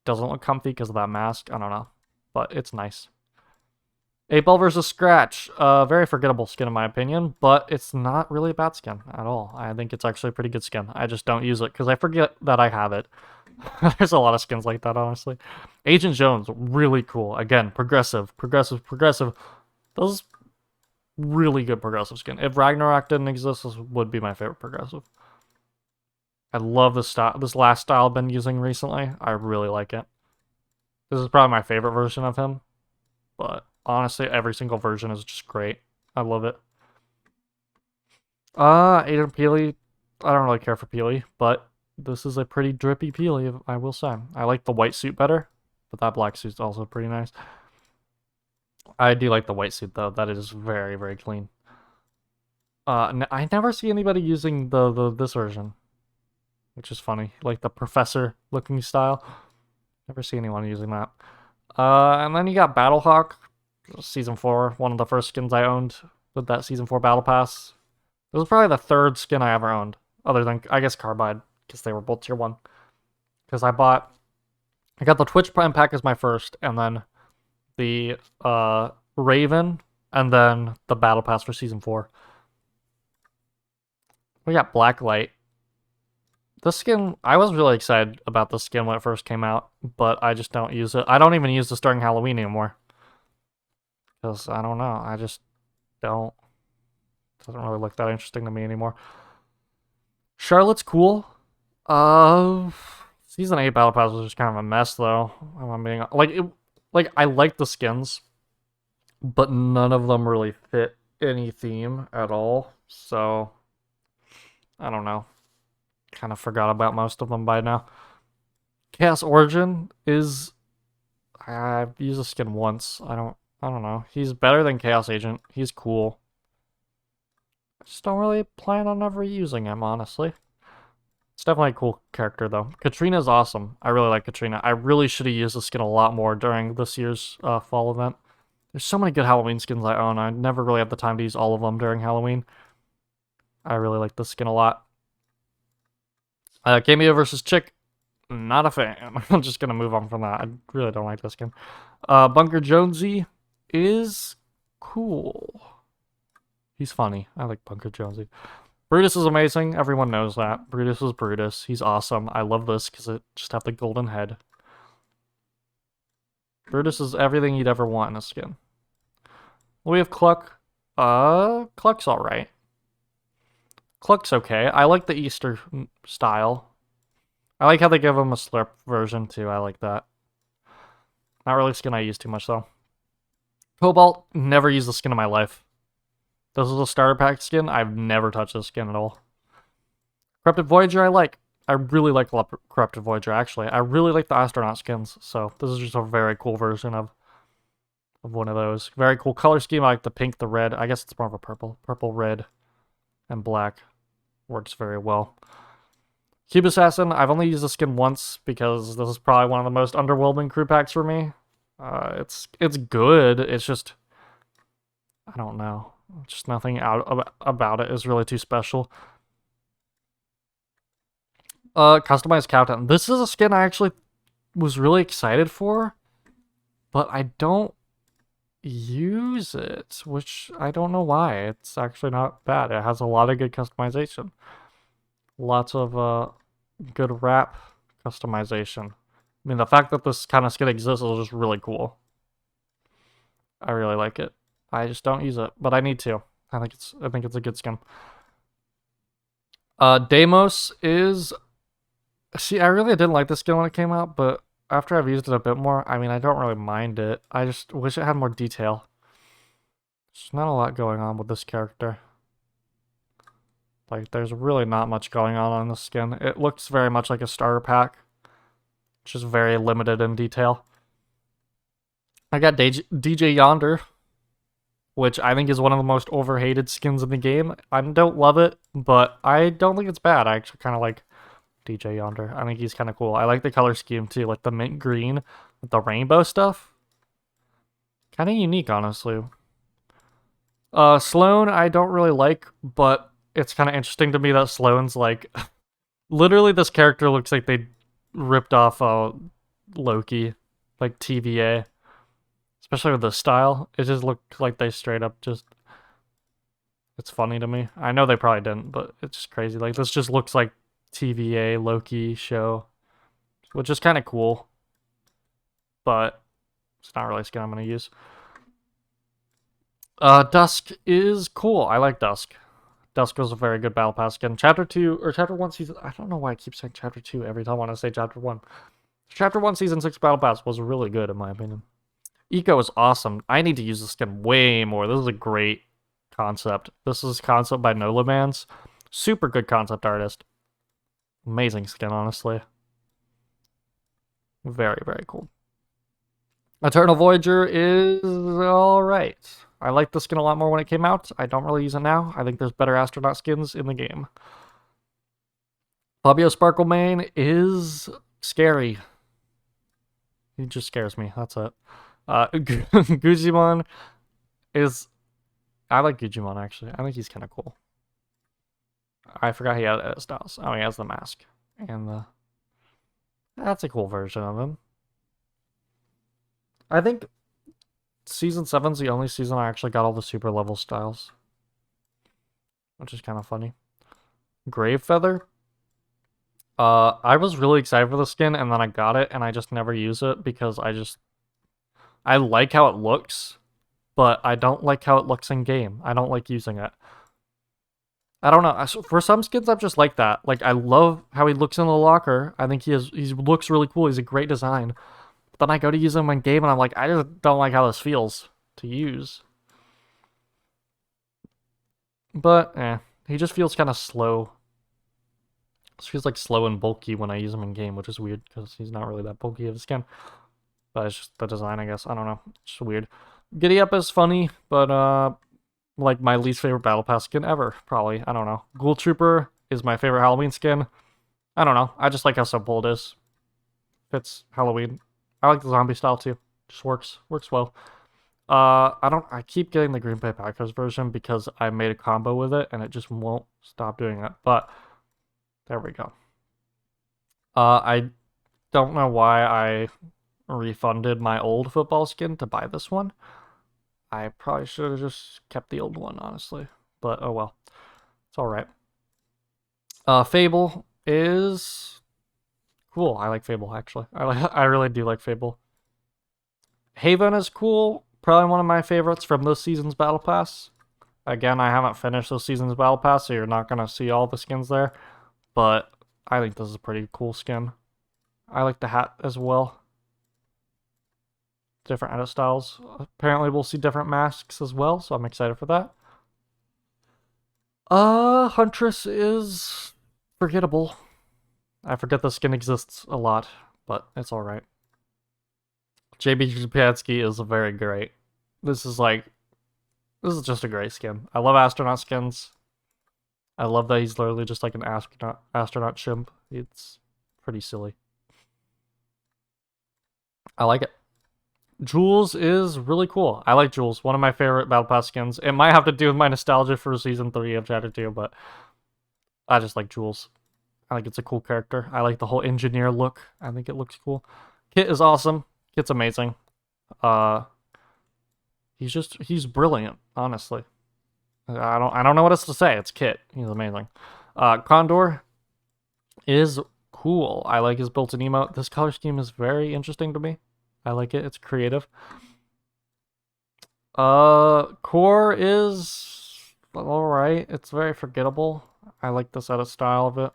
doesn't look comfy because of that mask. I don't know. But it's nice. 8-Ball versus Scratch. Very forgettable skin in my opinion, but it's not really a bad skin at all. I think it's actually a pretty good skin. I just don't use it because I forget that I have it. There's a lot of skins like that, honestly. Agent Jones, really cool. Again, progressive. Those really good progressive skin. If Ragnarok didn't exist, this would be my favorite progressive. I love this style. This last style I've been using recently. I really like it. This is probably my favorite version of him, but honestly, every single version is just great. I love it. Aiden Peely. I don't really care for Peely, but this is a pretty drippy Peely, I will say. I like the white suit better. But that black suit's also pretty nice. I do like the white suit though. That is very, very clean. I never see anybody using the this version, which is funny. Like the professor looking style. Never see anyone using that. And then you got Battlehawk, Season 4, one of the first skins I owned with that Season 4 Battle Pass. This was probably the third skin I ever owned, other than, I guess, Carbide, because they were both Tier 1. Because I got the Twitch Prime pack as my first, and then the Raven, and then the Battle Pass for Season 4. We got Blacklight. This skin, I was really excited about this skin when it first came out, but I just don't use it. I don't even use this during Halloween anymore. Because, I don't know, I just don't. It doesn't really look that interesting to me anymore. Charlotte's cool. Season 8 Battle Pass was just kind of a mess, though. I'm being like I like the skins, but none of them really fit any theme at all. So I don't know. Kind of forgot about most of them by now. Chaos Origin is I've used a skin once. I don't know. He's better than Chaos Agent. He's cool. I just don't really plan on ever using him, honestly. It's definitely a cool character, though. Katrina's awesome. I really like Katrina. I really should have used the skin a lot more during this year's fall event. There's so many good Halloween skins I own. I never really have the time to use all of them during Halloween. I really like this skin a lot. Cameo versus Chick. Not a fan. I'm just gonna move on from that. I really don't like this skin. Bunker Jonesy is cool. He's funny. I like Bunker Jonesy. Brutus is amazing. Everyone knows that. Brutus is Brutus. He's awesome. I love this because it just have the golden head. Brutus is everything you'd ever want in a skin. We have Cluck. Cluck's alright. Cluck's okay. I like the Easter style. I like how they give him a slurp version too. I like that. Not really a skin I use too much though. Cobalt, never used the skin in my life. This is a starter pack skin. I've never touched this skin at all. Corrupted Voyager I like. I really like Corrupted Voyager actually. I really like the astronaut skins. So this is just a very cool version of one of those. Very cool color scheme. I like the pink, the red. I guess it's more of a purple. Purple, red, and black. Works very well. Cube Assassin, I've only used the skin once because this is probably one of the most underwhelming crew packs for me. It's good. It's just, I don't know. Just nothing about it is really too special. Customized Captain. This is a skin I actually was really excited for, but I don't use it, which I don't know why. It's actually not bad. It has a lot of good customization. Lots of good wrap customization. I mean, the fact that this kind of skin exists is just really cool. I really like it. I just don't use it, but I need to. I think it's a good skin. Deimos is... See, I really didn't like this skin when it came out, but after I've used it a bit more, I mean, I don't really mind it. I just wish it had more detail. There's not a lot going on with this character. Like, there's really not much going on this skin. It looks very much like a starter pack, which is very limited in detail. I got DJ Yonder, which I think is one of the most overhated skins in the game. I don't love it, but I don't think it's bad. I actually kind of like DJ Yonder. I think he's kind of cool. I like the color scheme too, like the mint green with the rainbow stuff. Kind of unique, honestly. Sloan, I don't really like, but it's kind of interesting to me that Sloan's like... Literally, this character looks like they ripped off Loki, like TVA. Especially with the style. It just looked like they straight up just... It's funny to me. I know they probably didn't, but it's just crazy. Like, this just looks like TVA, Loki show. Which is kind of cool. But it's not really a skin I'm going to use. Dusk is cool. I like Dusk. Dusk was a very good Battle Pass skin. Chapter 2, or Chapter 1 Season... I don't know why I keep saying Chapter 2 every time I want to say Chapter 1. Chapter 1 Season 6 Battle Pass was really good, in my opinion. Eco is awesome. I need to use this skin way more. This is a great concept. This is concept by Nolamans. Super good concept artist. Amazing skin, honestly. Very, very cool. Eternal Voyager is alright. I liked the skin a lot more when it came out. I don't really use it now. I think there's better astronaut skins in the game. Fabio Sparklemane is scary. He just scares me. That's it. Gujimon is... I like Gujimon, actually. I think he's kind of cool. I forgot he had edit styles. Oh, he has the mask. And the... That's a cool version of him. I think Season 7's the only season I actually got all the super level styles. Which is kind of funny. Grave Feather. I was really excited for the skin, and then I got it, and I just never use it because I like how it looks, but I don't like how it looks in game. I don't like using it. I don't know. For some skins, I'm just like that. Like, I love how he looks in the locker. I think he looks really cool. He's a great design. But then I go to use him in game, and I'm like, I just don't like how this feels to use. But, he just feels kind of slow. It feels like slow and bulky when I use him in game, which is weird because he's not really that bulky of a skin. But it's just the design, I guess. I don't know. It's just weird. Giddy Up is funny, but like my least favorite Battle Pass skin ever, probably. I don't know. Ghoul Trooper is my favorite Halloween skin. I don't know. I just like how simple it is. Fits Halloween. I like the zombie style too. Just works well. I keep getting the Green Bay Packers version because I made a combo with it and it just won't stop doing it. But there we go. I don't know why I refunded my old football skin to buy this one. I probably should have just kept the old one, honestly. But oh well. It's alright. Fable is cool. I like Fable, actually. I really do like Fable. Haven is cool. Probably one of my favorites from this season's Battle Pass. Again, I haven't finished this season's Battle Pass, so you're not going to see all the skins there. But I think this is a pretty cool skin. I like the hat as well. Different edit styles. Apparently we'll see different masks as well, so I'm excited for that. Huntress is forgettable. I forget the skin exists a lot, but it's alright. JB Japansky is very great. This is just a great skin. I love astronaut skins. I love that he's literally just like an astronaut chimp. It's pretty silly. I like it. Jules is really cool. I like Jules. One of my favorite Battle Pass skins. It might have to do with my nostalgia for Season 3 of Chapter 2, but I just like Jules. I think it's a cool character. I like the whole engineer look. I think it looks cool. Kit is awesome. Kit's amazing. He's brilliant, honestly. I don't know what else to say. It's Kit. He's amazing. Condor is cool. I like his built-in emote. This color scheme is very interesting to me. I like it. It's creative. Core is alright. It's very forgettable. I like this edit style of it.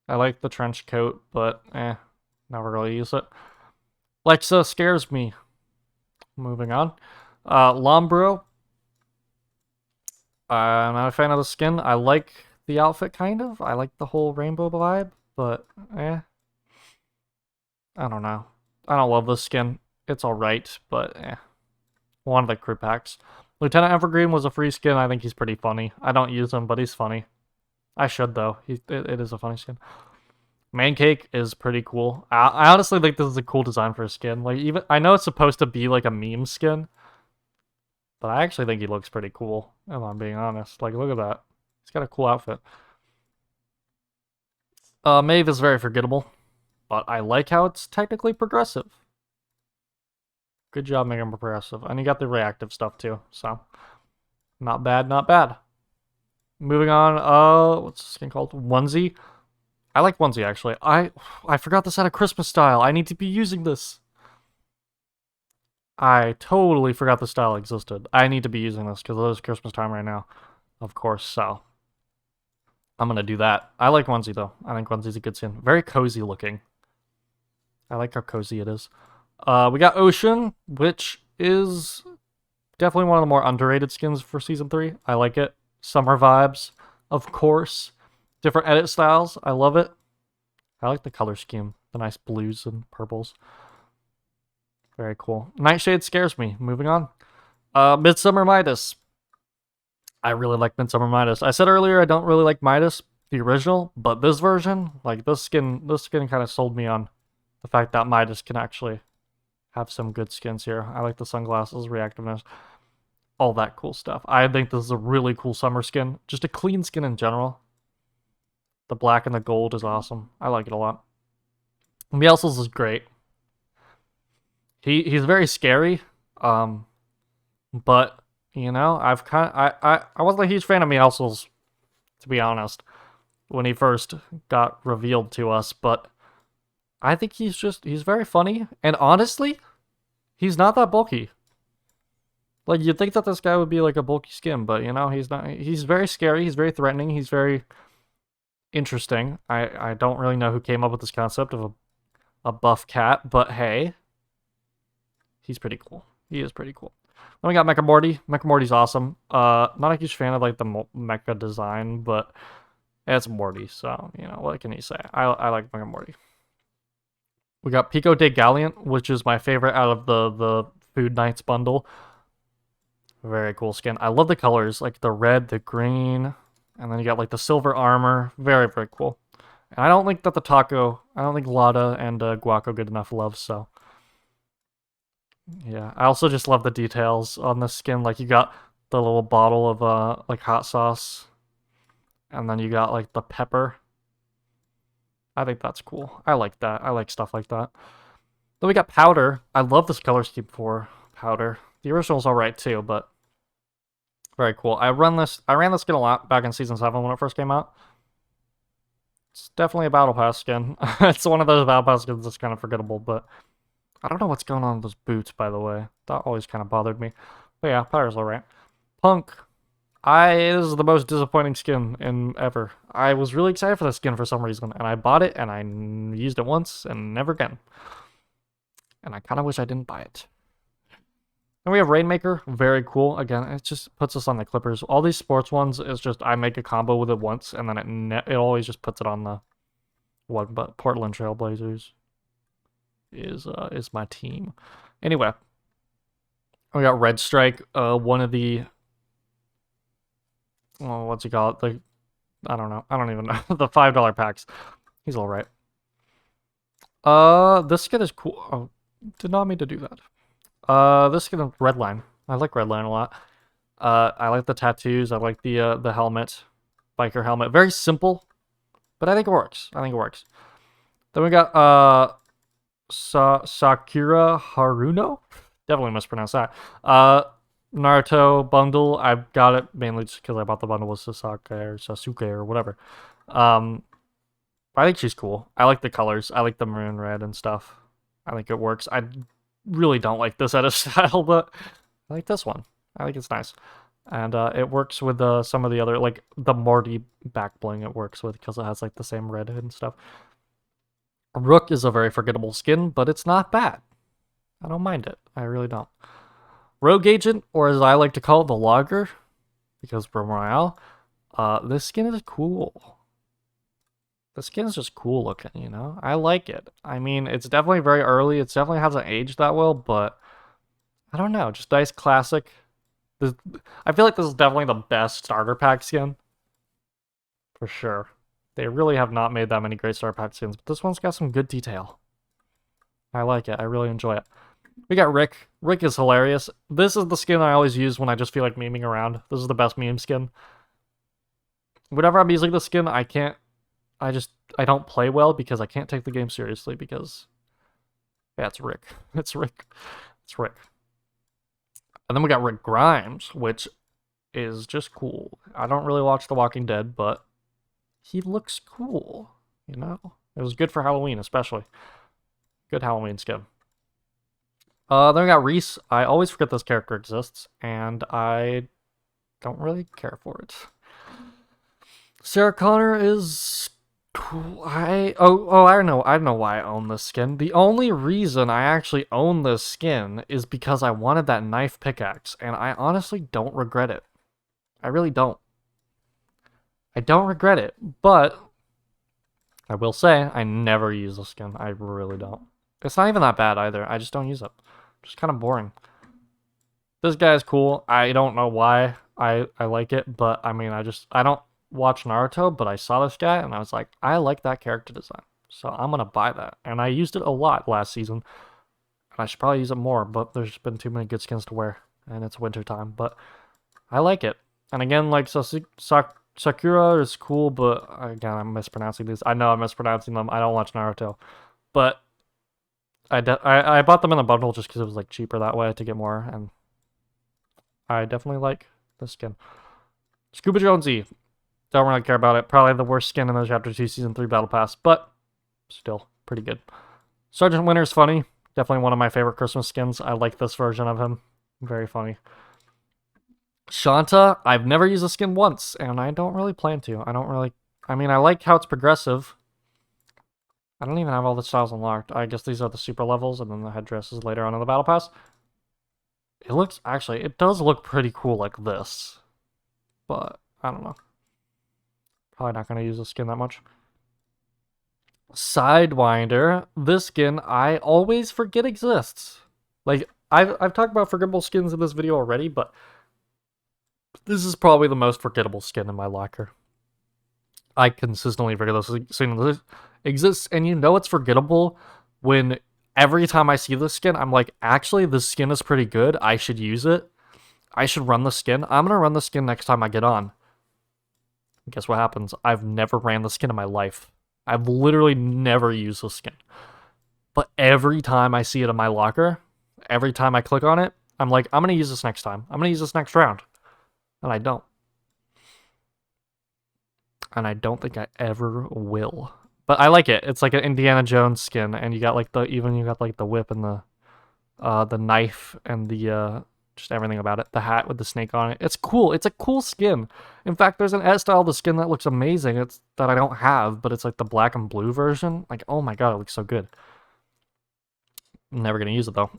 I like the trench coat, but never really use it. Lexa scares me. Moving on. Lombro. I'm not a fan of the skin. I like the outfit, kind of. I like the whole rainbow vibe, but I don't know. I don't love this skin. It's alright, but one of the crew packs. Lieutenant Evergreen was a free skin. I think he's pretty funny. I don't use him, but he's funny. I should, though. It is a funny skin. Mancake is pretty cool. I honestly think this is a cool design for a skin. Like, even I know it's supposed to be like a meme skin, but I actually think he looks pretty cool, if I'm being honest. Like, look at that. He's got a cool outfit. Maeve is very forgettable, but I like how it's technically progressive. Good job making him progressive. And you got the reactive stuff, too, so not bad, not bad. Moving on, what's this skin called? Onesie. I like Onesie, actually. I forgot this had a Christmas style. I need to be using this. I totally forgot the style existed. I need to be using this because it is Christmas time right now, of course, so I'm going to do that. I like Onesie, though. I think Onesie's a good skin. Very cozy looking. I like how cozy it is. We got Ocean, which is definitely one of the more underrated skins for Season 3. I like it. Summer vibes, of course. Different edit styles. I love it. I like the color scheme. The nice blues and purples. Very cool. Nightshade scares me. Moving on. Midsummer Midas. I really like Midsummer Midas. I said earlier I don't really like Midas, the original, but this version, like this skin kind of sold me on the fact that Midas can actually have some good skins here. I like the sunglasses, reactiveness, all that cool stuff. I think this is a really cool summer skin. Just a clean skin in general. The black and the gold is awesome. I like it a lot. Meowscles is great. He's very scary, but you know I wasn't a huge fan of Meowscles, to be honest, when he first got revealed to us, but I think he's very funny, and honestly, he's not that bulky. Like, you'd think that this guy would be like a bulky skin, but you know, he's not. He's very scary, he's very threatening, he's very interesting. I don't really know who came up with this concept of a buff cat, but hey, he's pretty cool. He is pretty cool. Then we got Mecha Morty. Mecha Morty's awesome. Not a huge fan of like the mecha design, but it's Morty, so you know what can you say? I like Mecha Morty. We got Pico de Galliant, which is my favorite out of the Food Nights bundle. Very cool skin. I love the colors, like the red, the green, and then you got like the silver armor. Very, very cool. And I don't think that I don't think Lada and Guaco get enough love, so. Yeah, I also just love the details on the skin. Like, you got the little bottle of like hot sauce, and then you got like the pepper. I think that's cool. I like that. I like stuff like that. Then we got Powder. I love this color scheme for Powder. The original's alright too, but very cool. I ran this skin a lot back in Season 7 when it first came out. It's definitely a Battle Pass skin. It's one of those Battle Pass skins that's kind of forgettable, but I don't know what's going on with those boots, by the way. That always kind of bothered me. But yeah, Powder's alright. Punk. This is the most disappointing skin in ever. I was really excited for this skin for some reason, and I bought it, and I used it once, and never again. And I kind of wish I didn't buy it. And we have Rainmaker, very cool. Again, it just puts us on the Clippers. All these sports ones is just I make a combo with it once, and then it always just puts it on the one. But Portland Trailblazers is my team. Anyway, we got Red Strike, one of the what's it called? Like, I don't know. I don't even know. The $5 packs. He's all right. This skin is cool. Oh, did not mean to do that. This skin is Redline. I like Redline a lot. I like the tattoos. I like the helmet, biker helmet. Very simple, but I think it works. Then we got Sakura Haruno. Definitely mispronounced that. Naruto bundle. I got it mainly just because I bought the bundle with Sasuke or whatever. I think she's cool. I like the colors. I like the maroon red and stuff. I think it works. I really don't like this edit style, but I like this one. I think it's nice. And it works with some of the other, like the Morty back bling it works with because it has like the same red and stuff. Rook is a very forgettable skin, but it's not bad. I don't mind it. I really don't. Rogue Agent, or as I like to call it, the Logger, because Bro Royale, this skin is cool. The skin is just cool looking, you know? I like it. I mean, it's definitely very early. It definitely hasn't aged that well, but I don't know. Just nice classic. I feel like this is definitely the best starter pack skin. For sure. They really have not made that many great starter pack skins, but this one's got some good detail. I like it. I really enjoy it. We got Rick. Rick is hilarious. This is the skin I always use when I just feel like memeing around. This is the best meme skin. Whenever I'm using this skin, I don't play well because I can't take the game seriously because, yeah, it's Rick. It's Rick. It's Rick. And then we got Rick Grimes, which is just cool. I don't really watch The Walking Dead, but he looks cool, you know? It was good for Halloween, especially. Good Halloween skin. Then we got Reese. I always forget this character exists, and I don't really care for it. Sarah Connor is cool. I don't know why I own this skin. The only reason I actually own this skin is because I wanted that knife pickaxe, and I honestly don't regret it. I really don't. I don't regret it, but I will say I never use the skin. I really don't. It's not even that bad either. I just don't use it. Just kind of boring. This guy is cool. I don't know why I like it, but I mean, I don't watch Naruto, but I saw this guy and I was like, I like that character design. So I'm gonna buy that. And I used it a lot last season. And I should probably use it more, but there's been too many good skins to wear. And it's winter time, but I like it. And again, like, Sakura is cool, but again, I'm mispronouncing these. I know I'm mispronouncing them. I don't watch Naruto. But I bought them in a bundle just because it was like cheaper that way to get more, and I definitely like this skin. Scuba Jonesy. Don't really care about it. Probably the worst skin in the Chapter 2 Season 3 Battle Pass, but still pretty good. Sergeant Winter's funny. Definitely one of my favorite Christmas skins. I like this version of him. Very funny. Shanta, I've never used a skin once, and I don't really plan to. I mean, I like how it's progressive. I don't even have all the styles unlocked. I guess these are the super levels, and then the headdress is later on in the Battle Pass. It does look pretty cool like this. But, I don't know. Probably not going to use the skin that much. Sidewinder. This skin, I always forget exists. Like, I've talked about forgettable skins in this video already, but this is probably the most forgettable skin in my locker. I consistently forget this skin exists, and you know it's forgettable when every time I see this skin, I'm like, actually, this skin is pretty good. I should use it. I should run the skin. I'm going to run the skin next time I get on. And guess what happens? I've never ran the skin in my life. I've literally never used the skin. But every time I see it in my locker, every time I click on it, I'm like, I'm going to use this next time. I'm going to use this next round. And I don't. And I don't think I ever will. But I like it. It's like an Indiana Jones skin, and you got like the whip and the knife and the just everything about it. The hat with the snake on it. It's cool. It's a cool skin. In fact, there's an S style of the skin that looks amazing. It's that I don't have, but it's like the black and blue version. Like, oh my god, it looks so good. I'm never gonna use it though.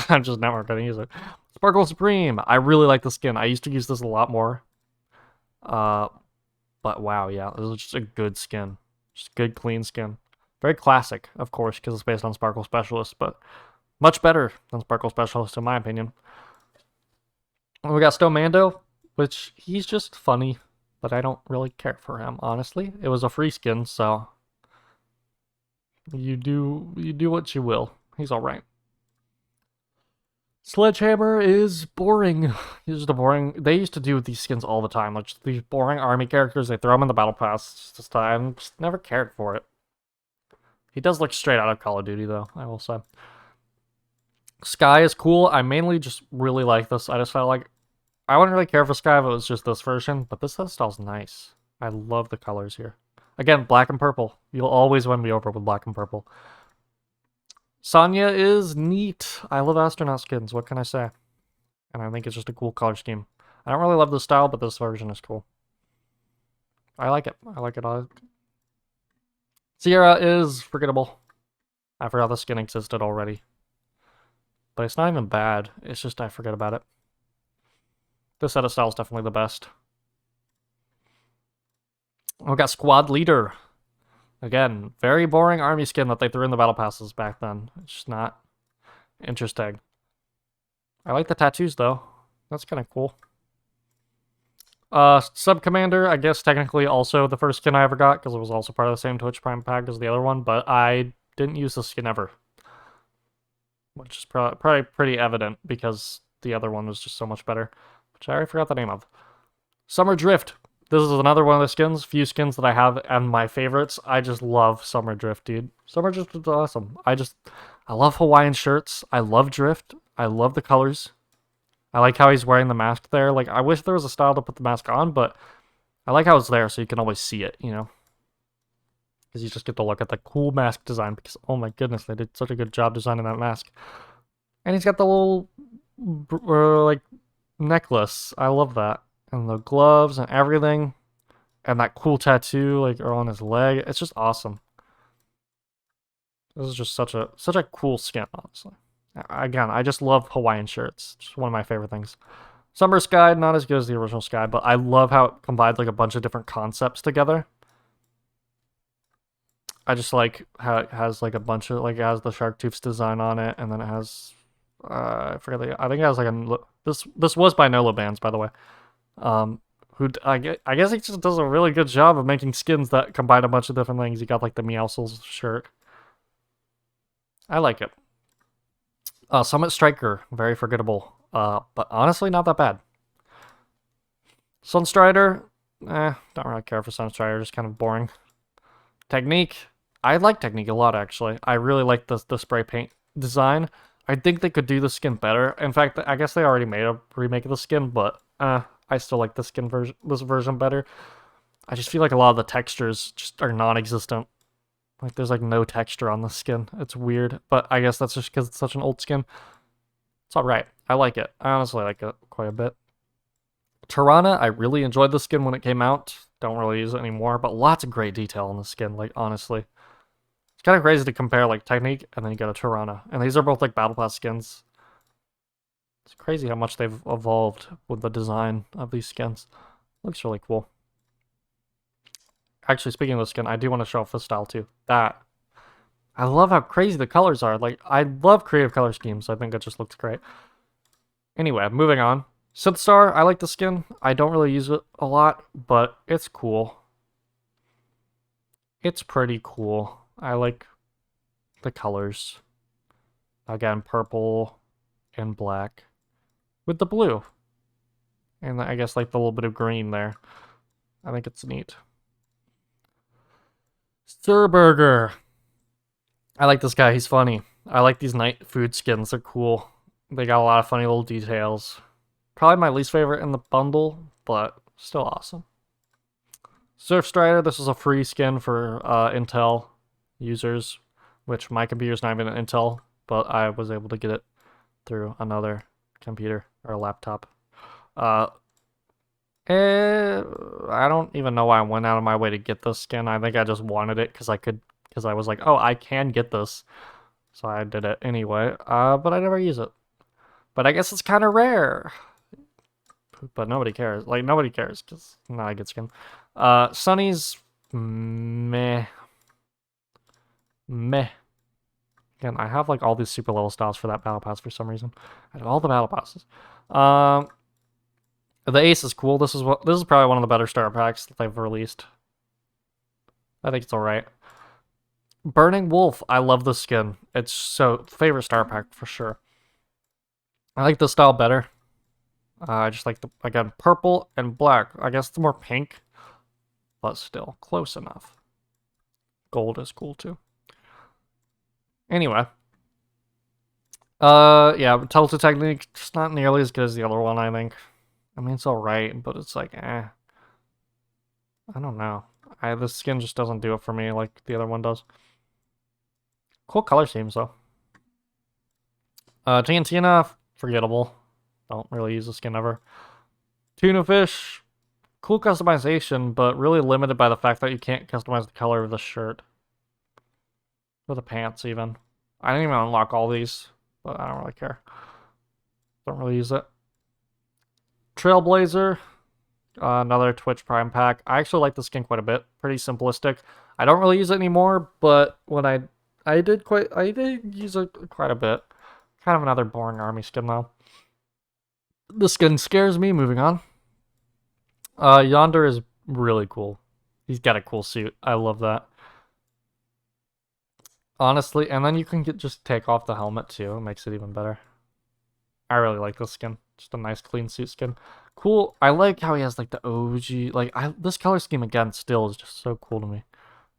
I'm just never gonna use it. Sparkle Supreme. I really like the skin. I used to use this a lot more. But wow, yeah, this is just a good skin. Just good, clean skin. Very classic, of course, because it's based on Sparkle Specialist, but much better than Sparkle Specialist, in my opinion. And we got Stomando, which he's just funny, but I don't really care for him, honestly. It was a free skin, so you do what you will. He's alright. Sledgehammer is boring. He's just a boring... They used to do these skins all the time. Like, just these boring army characters, they throw them in the battle pass. Just I just never cared for it. He does look straight out of Call of Duty, though, I will say. Sky is cool. I mainly just really like this. I just felt like... I wouldn't really care for Sky if it was just this version, but this style's nice. I love the colors here. Again, black and purple. You'll always win me over with black and purple. Sonya is neat. I love astronaut skins. What can I say? And I think it's just a cool color scheme. I don't really love the style, but this version is cool. I like it. I like it all. Sierra is forgettable. I forgot the skin existed already. But it's not even bad. It's just I forget about it. This set of style is definitely the best. We got Squad Leader. Again, very boring army skin that they threw in the battle passes back then. It's just not interesting. I like the tattoos, though. That's kind of cool. Sub Commander, I guess technically also the first skin I ever got, because it was also part of the same Twitch Prime pack as the other one, but I didn't use this skin ever. Which is probably pretty evident, because the other one was just so much better. Which I already forgot the name of. Summer Drift. This is another one of the skins, few skins that I have, and my favorites. I just love Summer Drift, dude. Summer Drift is awesome. I love Hawaiian shirts. I love Drift. I love the colors. I like how he's wearing the mask there. Like, I wish there was a style to put the mask on, but I like how it's there so you can always see it, you know? Because you just get to look at the cool mask design, because, oh my goodness, they did such a good job designing that mask. And he's got the little, like, necklace. I love that. And the gloves and everything. And that cool tattoo, like, on his leg. It's just awesome. This is just such a cool skin, honestly. Again, I just love Hawaiian shirts. Just one of my favorite things. Summer Sky, not as good as the original Sky, but I love how it combines, like, a bunch of different concepts together. I just like how it has, like, a bunch of, like, it has the Shark Tooth's design on it, and then it has I forget I think I was like this was by Nolo Bands, by the way. I guess he just does a really good job of making skins that combine a bunch of different things. You got like the Meowscles shirt. I like it. Summit Striker, very forgettable. But honestly, not that bad. Sunstrider, don't really care for Sunstrider, just kind of boring. Technique, I like Technique a lot actually. I really like the spray paint design. I think they could do the skin better. In fact, I guess they already made a remake of the skin, but I still like the skin version, this version better. I just feel like a lot of the textures just are non-existent. Like there's like no texture on the skin. It's weird, but I guess that's just because it's such an old skin. It's alright. I like it. I honestly like it quite a bit. Tirana, I really enjoyed the skin when it came out. Don't really use it anymore, but lots of great detail on the skin, like honestly. It's kind of crazy to compare like Technique and then you get a Tirana. And these are both like Battle Pass skins. It's crazy how much they've evolved with the design of these skins. Looks really cool. Actually, speaking of the skin, I do want to show off this style too. I love how crazy the colors are. Like, I love creative color schemes. I think it just looks great. Anyway, moving on. Synthstar, I like the skin. I don't really use it a lot, but it's cool. It's pretty cool. I like the colors. Again, purple and black with the blue. And I guess like the little bit of green there. I think it's neat. Sturburger. I like this guy. He's funny. I like these night food skins. They're cool. They got a lot of funny little details. Probably my least favorite in the bundle, but still awesome. Surfstrider. This is a free skin for Intel users, which my computer's not even an Intel, but I was able to get it through another computer or a laptop. I don't even know why I went out of my way to get this skin. I think I just wanted it because I was like, oh, I can get this. So I did it anyway, but I never use it. But I guess it's kind of rare. But nobody cares. Like, nobody cares because not a good skin. Sunny's meh. Meh. Again, I have like all these super level styles for that battle pass for some reason. I have all the battle passes. The Ace is cool. This is probably one of the better starter packs that they've released. I think it's alright. Burning Wolf, I love the skin. It's so favorite starter pack for sure. I like the style better. I just like again, purple and black. I guess it's more pink, but still close enough. Gold is cool too. Anyway. Yeah, Tilted Technique, just not nearly as good as the other one, I think. I mean, it's alright, but it's like, I don't know. This skin just doesn't do it for me like the other one does. Cool color schemes, though. Giantina, forgettable. Don't really use the skin ever. Tuna Fish, cool customization, but really limited by the fact that you can't customize the color of the shirt. Or the pants, even. I didn't even unlock all these, but I don't really care. Don't really use it. Trailblazer, another Twitch Prime pack. I actually like the skin quite a bit. Pretty simplistic. I don't really use it anymore, but when I did use it quite a bit. Kind of another boring army skin though. The skin scares me. Moving on. Yonder is really cool. He's got a cool suit. I love that. Honestly, and then you can just take off the helmet too. It makes it even better. I really like this skin. Just a nice clean suit skin. Cool. I like how he has like the OG, this color scheme again still is just so cool to me.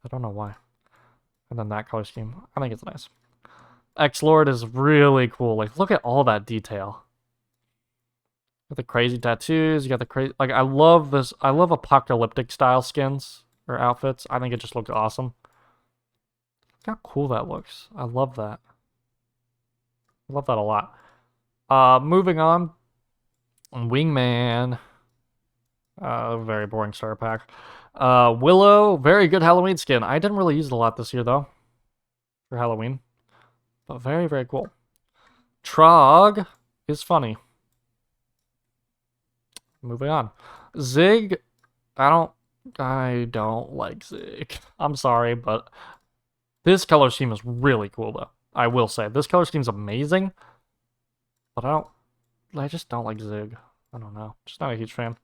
I don't know why. And then that color scheme. I think it's nice. X-Lord is really cool. Like, look at all that detail. You got the crazy tattoos. You got the crazy, like, I love this. I love apocalyptic style skins or outfits. I think it just looks awesome. Look how cool that looks. I love that. I love that a lot. Moving on. Wingman. Very boring starter pack. Willow, very good Halloween skin. I didn't really use it a lot this year, though. For Halloween. But very, very cool. Trog is funny. Moving on. Zig, I don't like Zig. I'm sorry, but this color scheme is really cool, though. I will say. This color scheme is amazing. But I just don't like Zig. I don't know. Just not a huge fan.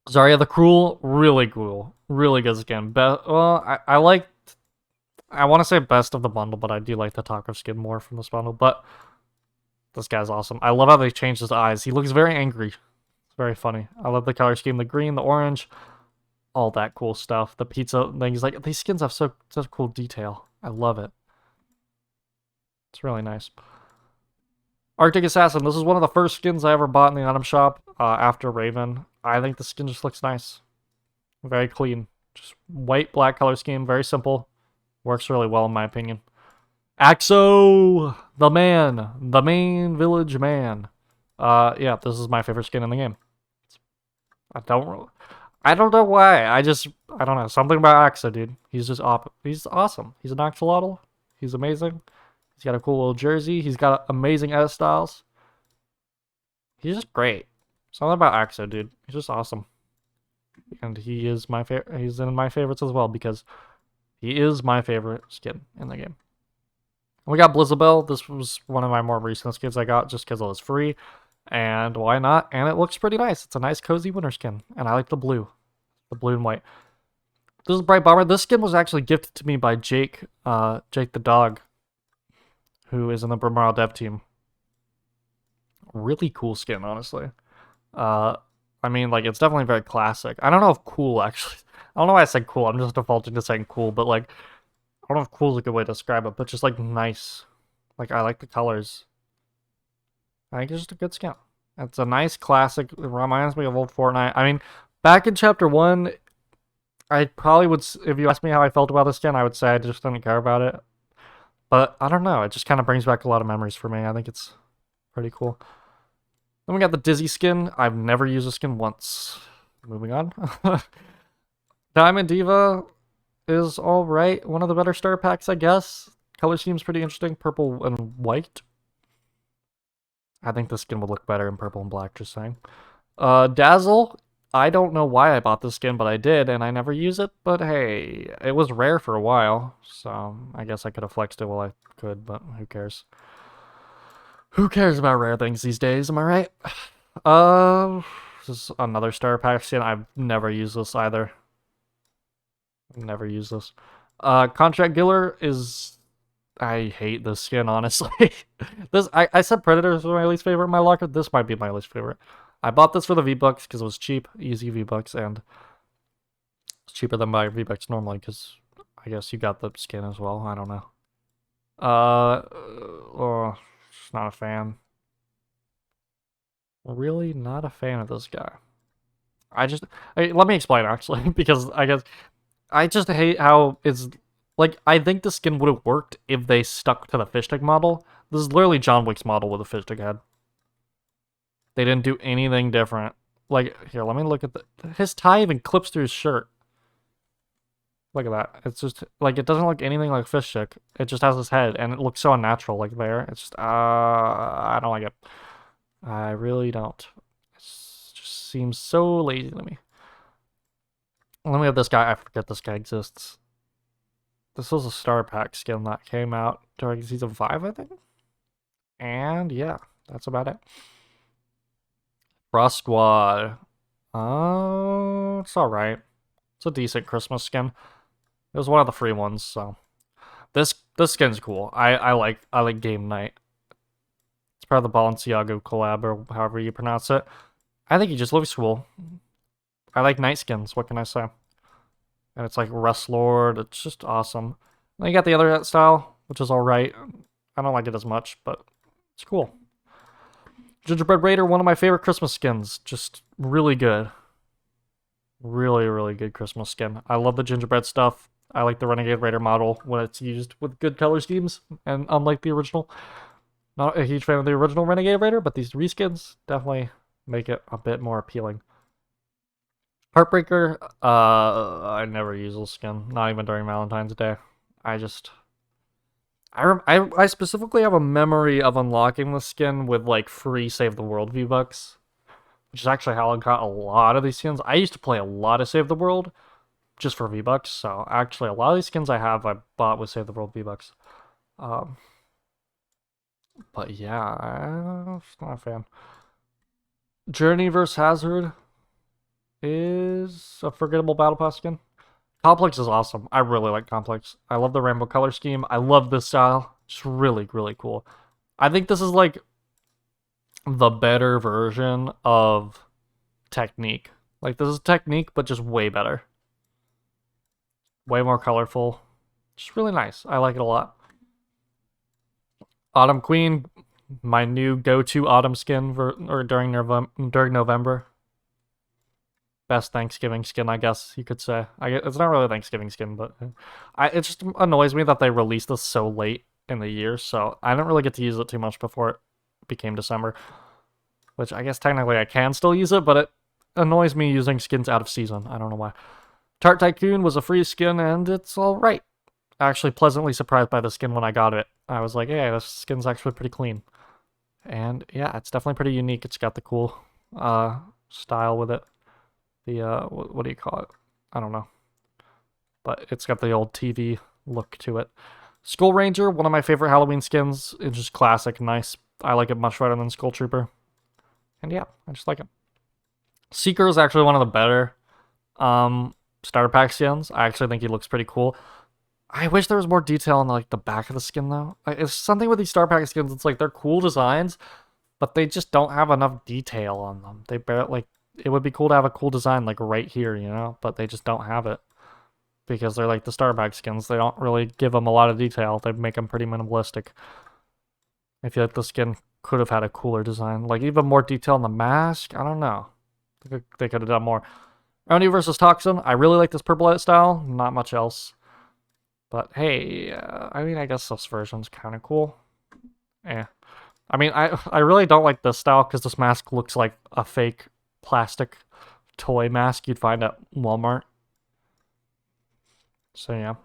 Zarya the Cruel, really cool. Really good skin. Well, I want to say best of the bundle, but I do like the Taco skin more from this bundle. But this guy's awesome. I love how they changed his eyes. He looks very angry. It's very funny. I love the color scheme, the green, the orange, all that cool stuff. The pizza things, like these skins have such cool detail. I love it. It's really nice. Arctic Assassin. This is one of the first skins I ever bought in the item shop after Raven. I think the skin just looks nice. Very clean. Just white, black color scheme. Very simple. Works really well in my opinion. Axo! The man. The main village man. Yeah, this is my favorite skin in the game. I don't know why. I don't know. Something about Axo, dude. He's awesome. He's an axolotl. He's amazing. He's got a cool little jersey. He's got amazing edit styles. He's just great. Something about Axo, dude. He's just awesome. And he is my favorite. He's in my favorites as well because he is my favorite skin in the game. We got Blizzabelle. This was one of my more recent skins I got just because it was free. And why not? And it looks pretty nice. It's a nice, cozy winter skin. And I like the blue. The blue and white. This is Bright Bomber. This skin was actually gifted to me by Jake. Jake the dog. Who is in the Brimroyal dev team. Really cool skin, honestly. I mean, like, it's definitely very classic. I don't know if cool, actually. I don't know why I said cool. I'm just defaulting to saying cool, but, like, I don't know if cool is a good way to describe it, but just, like, nice. Like, I like the colors. I think it's just a good skin. It's a nice classic. It reminds me of old Fortnite. I mean, back in Chapter 1, I probably would, if you asked me how I felt about the skin, I would say I just didn't care about it. But, I don't know. It just kind of brings back a lot of memories for me. I think it's pretty cool. Then we got the Dizzy skin. I've never used a skin once. Moving on. Diamond Diva is alright. One of the better star packs, I guess. Color scheme's pretty interesting. Purple and white. I think this skin would look better in purple and black, just saying. Dazzle. I don't know why I bought this skin, but I did, and I never use it. But hey, it was rare for a while, so I guess I could have flexed it while I could, but who cares? Who cares about rare things these days, am I right? This is another star pack skin. I've never used this either. Never used this. Contract Giller is... I hate this skin, honestly. I said Predators were my least favorite in my locker. This might be my least favorite. I bought this for the V-Bucks because it was cheap, easy V-Bucks, and it's cheaper than my V-Bucks normally because I guess you got the skin as well. I don't know. Just not a fan. Really not a fan of this guy. Let me explain actually, because I just hate how it's, like, I think the skin would have worked if they stuck to the fish stick model. This is literally John Wick's model with a fish stick head. They didn't do anything different. Like, here, let me look at his tie even clips through his shirt. Look at that. It's just, like, it doesn't look anything like fish stick. It just has his head, and it looks so unnatural, like, there. It's just, I don't like it. I really don't. It just seems so lazy to me. Let me have this guy. I forget this guy exists. This was a star pack skin that came out during Season 5, I think? And, yeah, that's about it. Frost Squad. Oh, it's alright. It's a decent Christmas skin. It was one of the free ones, so this skin's cool. I like Game Night. It's part of the Balenciaga collab, or however you pronounce it. I think he just looks cool. I like night skins. What can I say? And it's like Rust Lord. It's just awesome. Then you got the other style, which is alright. I don't like it as much, but it's cool. Gingerbread Raider, one of my favorite Christmas skins. Just really good. Really, really good Christmas skin. I love the gingerbread stuff. I like the Renegade Raider model when it's used with good color schemes, and unlike the original. Not a huge fan of the original Renegade Raider, but these reskins definitely make it a bit more appealing. Heartbreaker, I never use this skin, not even during Valentine's Day. I specifically have a memory of unlocking the skin with, like, free Save the World V-Bucks, which is actually how I got a lot of these skins. I used to play a lot of Save the World just for V-Bucks, so actually a lot of these skins I bought with Save the World V-Bucks. But yeah, I'm not a fan. Journey vs. Hazard is a forgettable battle pass skin. Complex is awesome. I really like Complex. I love the rainbow color scheme. I love this style. It's really, really cool. I think this is like the better version of Technique. Like, this is Technique, but just way better. Way more colorful. Just really nice. I like it a lot. Autumn Queen, my new go-to autumn skin during November. Best Thanksgiving skin, I guess you could say. It's not really a Thanksgiving skin, but it just annoys me that they released this so late in the year, so I didn't really get to use it too much before it became December. Which I guess technically I can still use it, but it annoys me using skins out of season. I don't know why. Tart Tycoon was a free skin, and it's alright. Actually pleasantly surprised by the skin when I got it. I was like, hey, this skin's actually pretty clean. And yeah, it's definitely pretty unique. It's got the cool style with it. The, what do you call it? I don't know. But it's got the old TV look to it. Skull Ranger, one of my favorite Halloween skins. It's just classic, nice. I like it much better than Skull Trooper. And yeah, I just like it. Seeker is actually one of the better starter pack skins. I actually think he looks pretty cool. I wish there was more detail on like the back of the skin though. It's something with these starter pack skins. It's like they're cool designs, but they just don't have enough detail on them. They barely like. It would be cool to have a cool design like right here, you know, but they just don't have it because they're like the starter pack skins. They don't really give them a lot of detail. They make them pretty minimalistic. I feel like the skin could have had a cooler design, like even more detail on the mask. I don't know. They could have done more. Oni versus Toxin. I really like this purple style. Not much else. But hey, I mean, I guess this version's kind of cool. Eh. I mean, I really don't like this style because this mask looks like a fake plastic toy mask you'd find at Walmart. So yeah.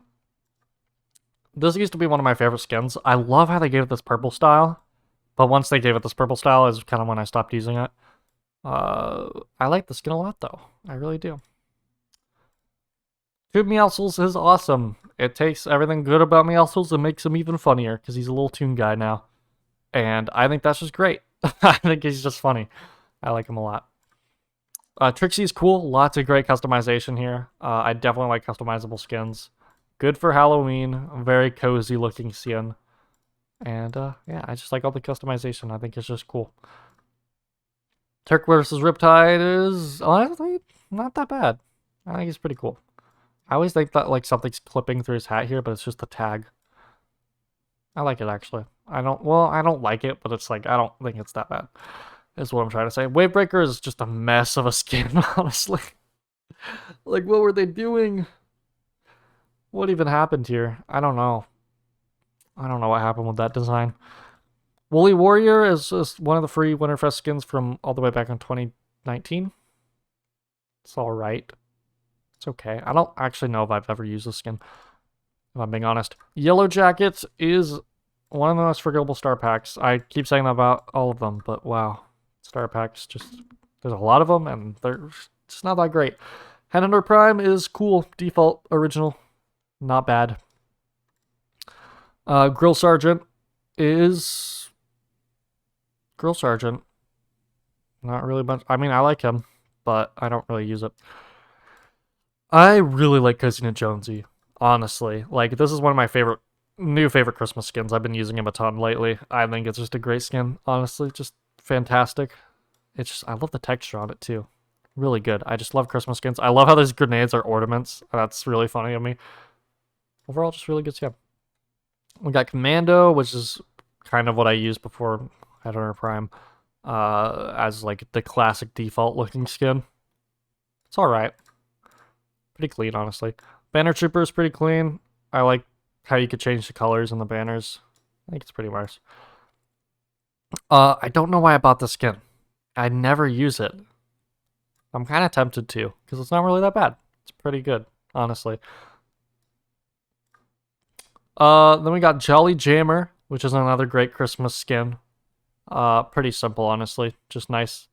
This used to be one of my favorite skins. I love how they gave it this purple style. But once they gave it this purple style is kind of when I stopped using it. I like the skin a lot though. I really do. Tube Meowscles is awesome. It takes everything good about Meowscles and makes him even funnier because he's a little toon guy now. And I think that's just great. I think he's just funny. I like him a lot. Trixie's cool. Lots of great customization here. I definitely like customizable skins. Good for Halloween. Very cozy looking skin. And yeah, I just like all the customization. I think it's just cool. Turk versus Riptide is honestly not that bad. I think it's pretty cool. I always think that like something's clipping through his hat here, but it's just the tag. I like it actually. I don't like it, but it's like I don't think it's that bad. Is what I'm trying to say. Wavebreaker is just a mess of a skin, honestly. Like, what were they doing? What even happened here? I don't know. I don't know what happened with that design. Woolly Warrior is one of the free Winterfest skins from all the way back in 2019. It's alright. It's okay. I don't actually know if I've ever used this skin, if I'm being honest. Yellow Jackets is one of the most forgettable star packs. I keep saying that about all of them, but wow. Star packs, just there's a lot of them, and they're just not that great. Headhunter Prime is cool. Default, original. Not bad. Grill Sergeant is... Grill Sergeant. Not really much. I mean, I like him, but I don't really use it. I really like Cousin and Jonesy, honestly. Like, this is one of my new favorite Christmas skins. I've been using him a ton lately. I think it's just a great skin, honestly. Just fantastic. It's just, I love the texture on it, too. Really good. I just love Christmas skins. I love how these grenades are ornaments. That's really funny to me. Overall, just really good skin. We got Commando, which is kind of what I used before Headhunter Prime, as like the classic default looking skin. It's alright. Pretty clean, honestly. Banner Trooper is pretty clean. I like how you could change the colors in the banners. I think it's pretty nice. I don't know why I bought this skin. I never use it. I'm kind of tempted to, because it's not really that bad. It's pretty good, honestly. Then we got Jolly Jammer, which is another great Christmas skin. Pretty simple, honestly. Just nice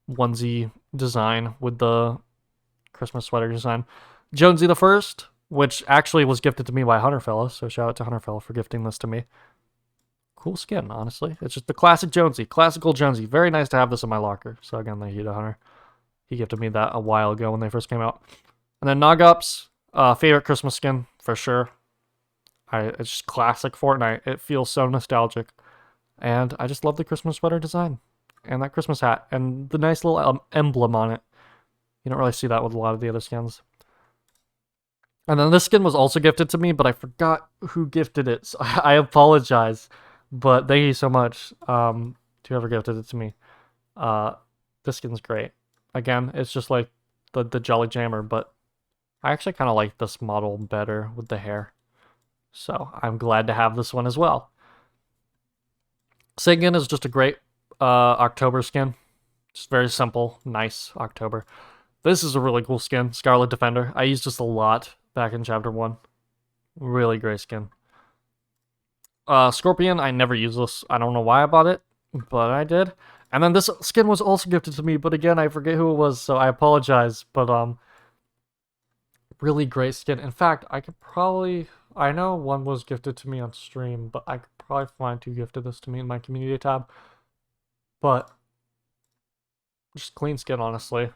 onesie design with the Christmas sweater design. Jonesy the First, which actually was gifted to me by Hunterfella, so shout out to Hunterfella for gifting this to me. cool skin, honestly. It's just the classic Jonesy, classical Jonesy. Very nice to have this in my locker. So again, thank you to Hunter. He gifted me that a while ago when they first came out. And then Nogops, favorite Christmas skin for sure. It's just classic Fortnite. It feels so nostalgic, and I just love the Christmas sweater design, and that Christmas hat, and the nice little emblem on it. You don't really see that with a lot of the other skins. And then this skin was also gifted to me, but I forgot who gifted it, so I apologize. But thank you so much to whoever gifted it to me. This skin's great. Again, it's just like the Jolly Jammer, but I actually kind of like this model better with the hair. So I'm glad to have this one as well. Singin is just a great October skin. Just very simple, nice October. This is a really cool skin, Scarlet Defender. I used this a lot back in Chapter 1. Really great skin. Scorpion, I never use this. I don't know why I bought it, but I did. And then this skin was also gifted to me, but again, I forget who it was, so I apologize. But, really great skin. In fact, I could probably... I know one was gifted to me on stream, but I could probably find who gifted this to me in my community tab. But just clean skin, honestly.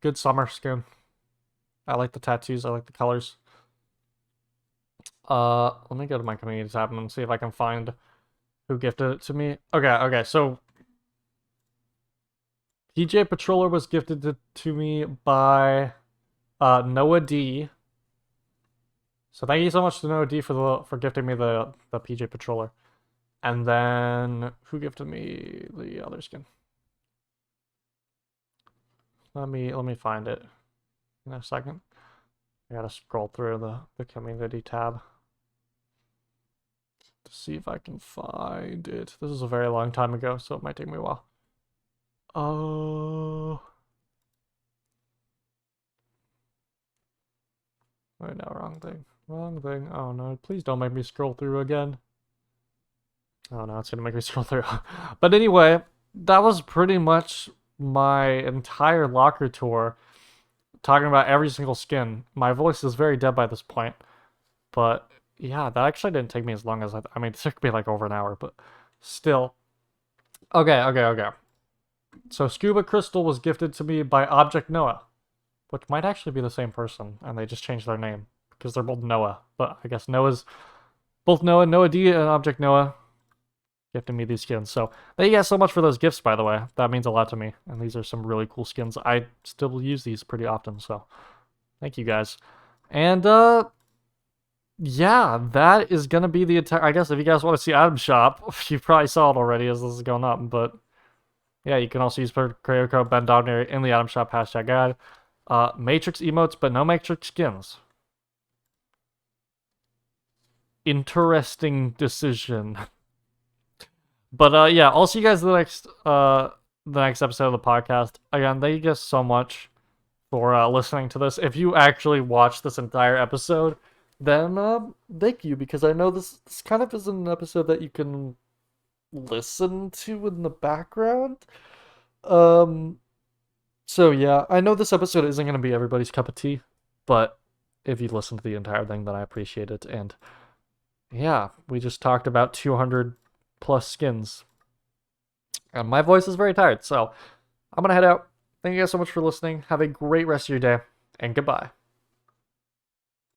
Good summer skin. I like the tattoos. I like the colors. Let me go to my community tab and see if I can find who gifted it to me. Okay, so PJ Patroller was gifted to me by Noah D. So thank you so much to Noah D for gifting me the PJ Patroller. And then who gifted me the other skin? Let me find it in a second. I gotta scroll through the community tab to see if I can find it. This is a very long time ago, so it might take me a while. Oh. Wait, no, wrong thing. Wrong thing. Oh no, please don't make me scroll through again. Oh no, it's gonna make me scroll through. But anyway, that was pretty much my entire locker tour, talking about every single skin. My voice is very dead by this point, but yeah, that actually didn't take me as long as I mean, it took me like over an hour, but still. Okay. So Scuba Crystal was gifted to me by Object Noah, which might actually be the same person, and they just changed their name because they're both Noah. But I guess both Noah D and Object Noah gifted me these skins. So thank you guys so much for those gifts, by the way. That means a lot to me, and these are some really cool skins. I still use these pretty often, so thank you guys. And yeah, that is gonna be the entire... I guess if you guys want to see Adam's shop, you probably saw it already as this is going up, but yeah, you can also use creator code Bendominator in the Adam shop #guide. Matrix emotes, but no Matrix skins. Interesting decision. But yeah, I'll see you guys in the next episode of the podcast. Again, thank you guys so much for listening to this. If you actually watched this entire episode, then thank you, because I know this kind of is an episode that you can listen to in the background. So yeah, I know this episode isn't going to be everybody's cup of tea, but if you listen to the entire thing, then I appreciate it. And yeah, we just talked about 200 plus skins, and my voice is very tired, so I'm gonna head out. Thank you guys so much for listening. Have a great rest of your day, and goodbye.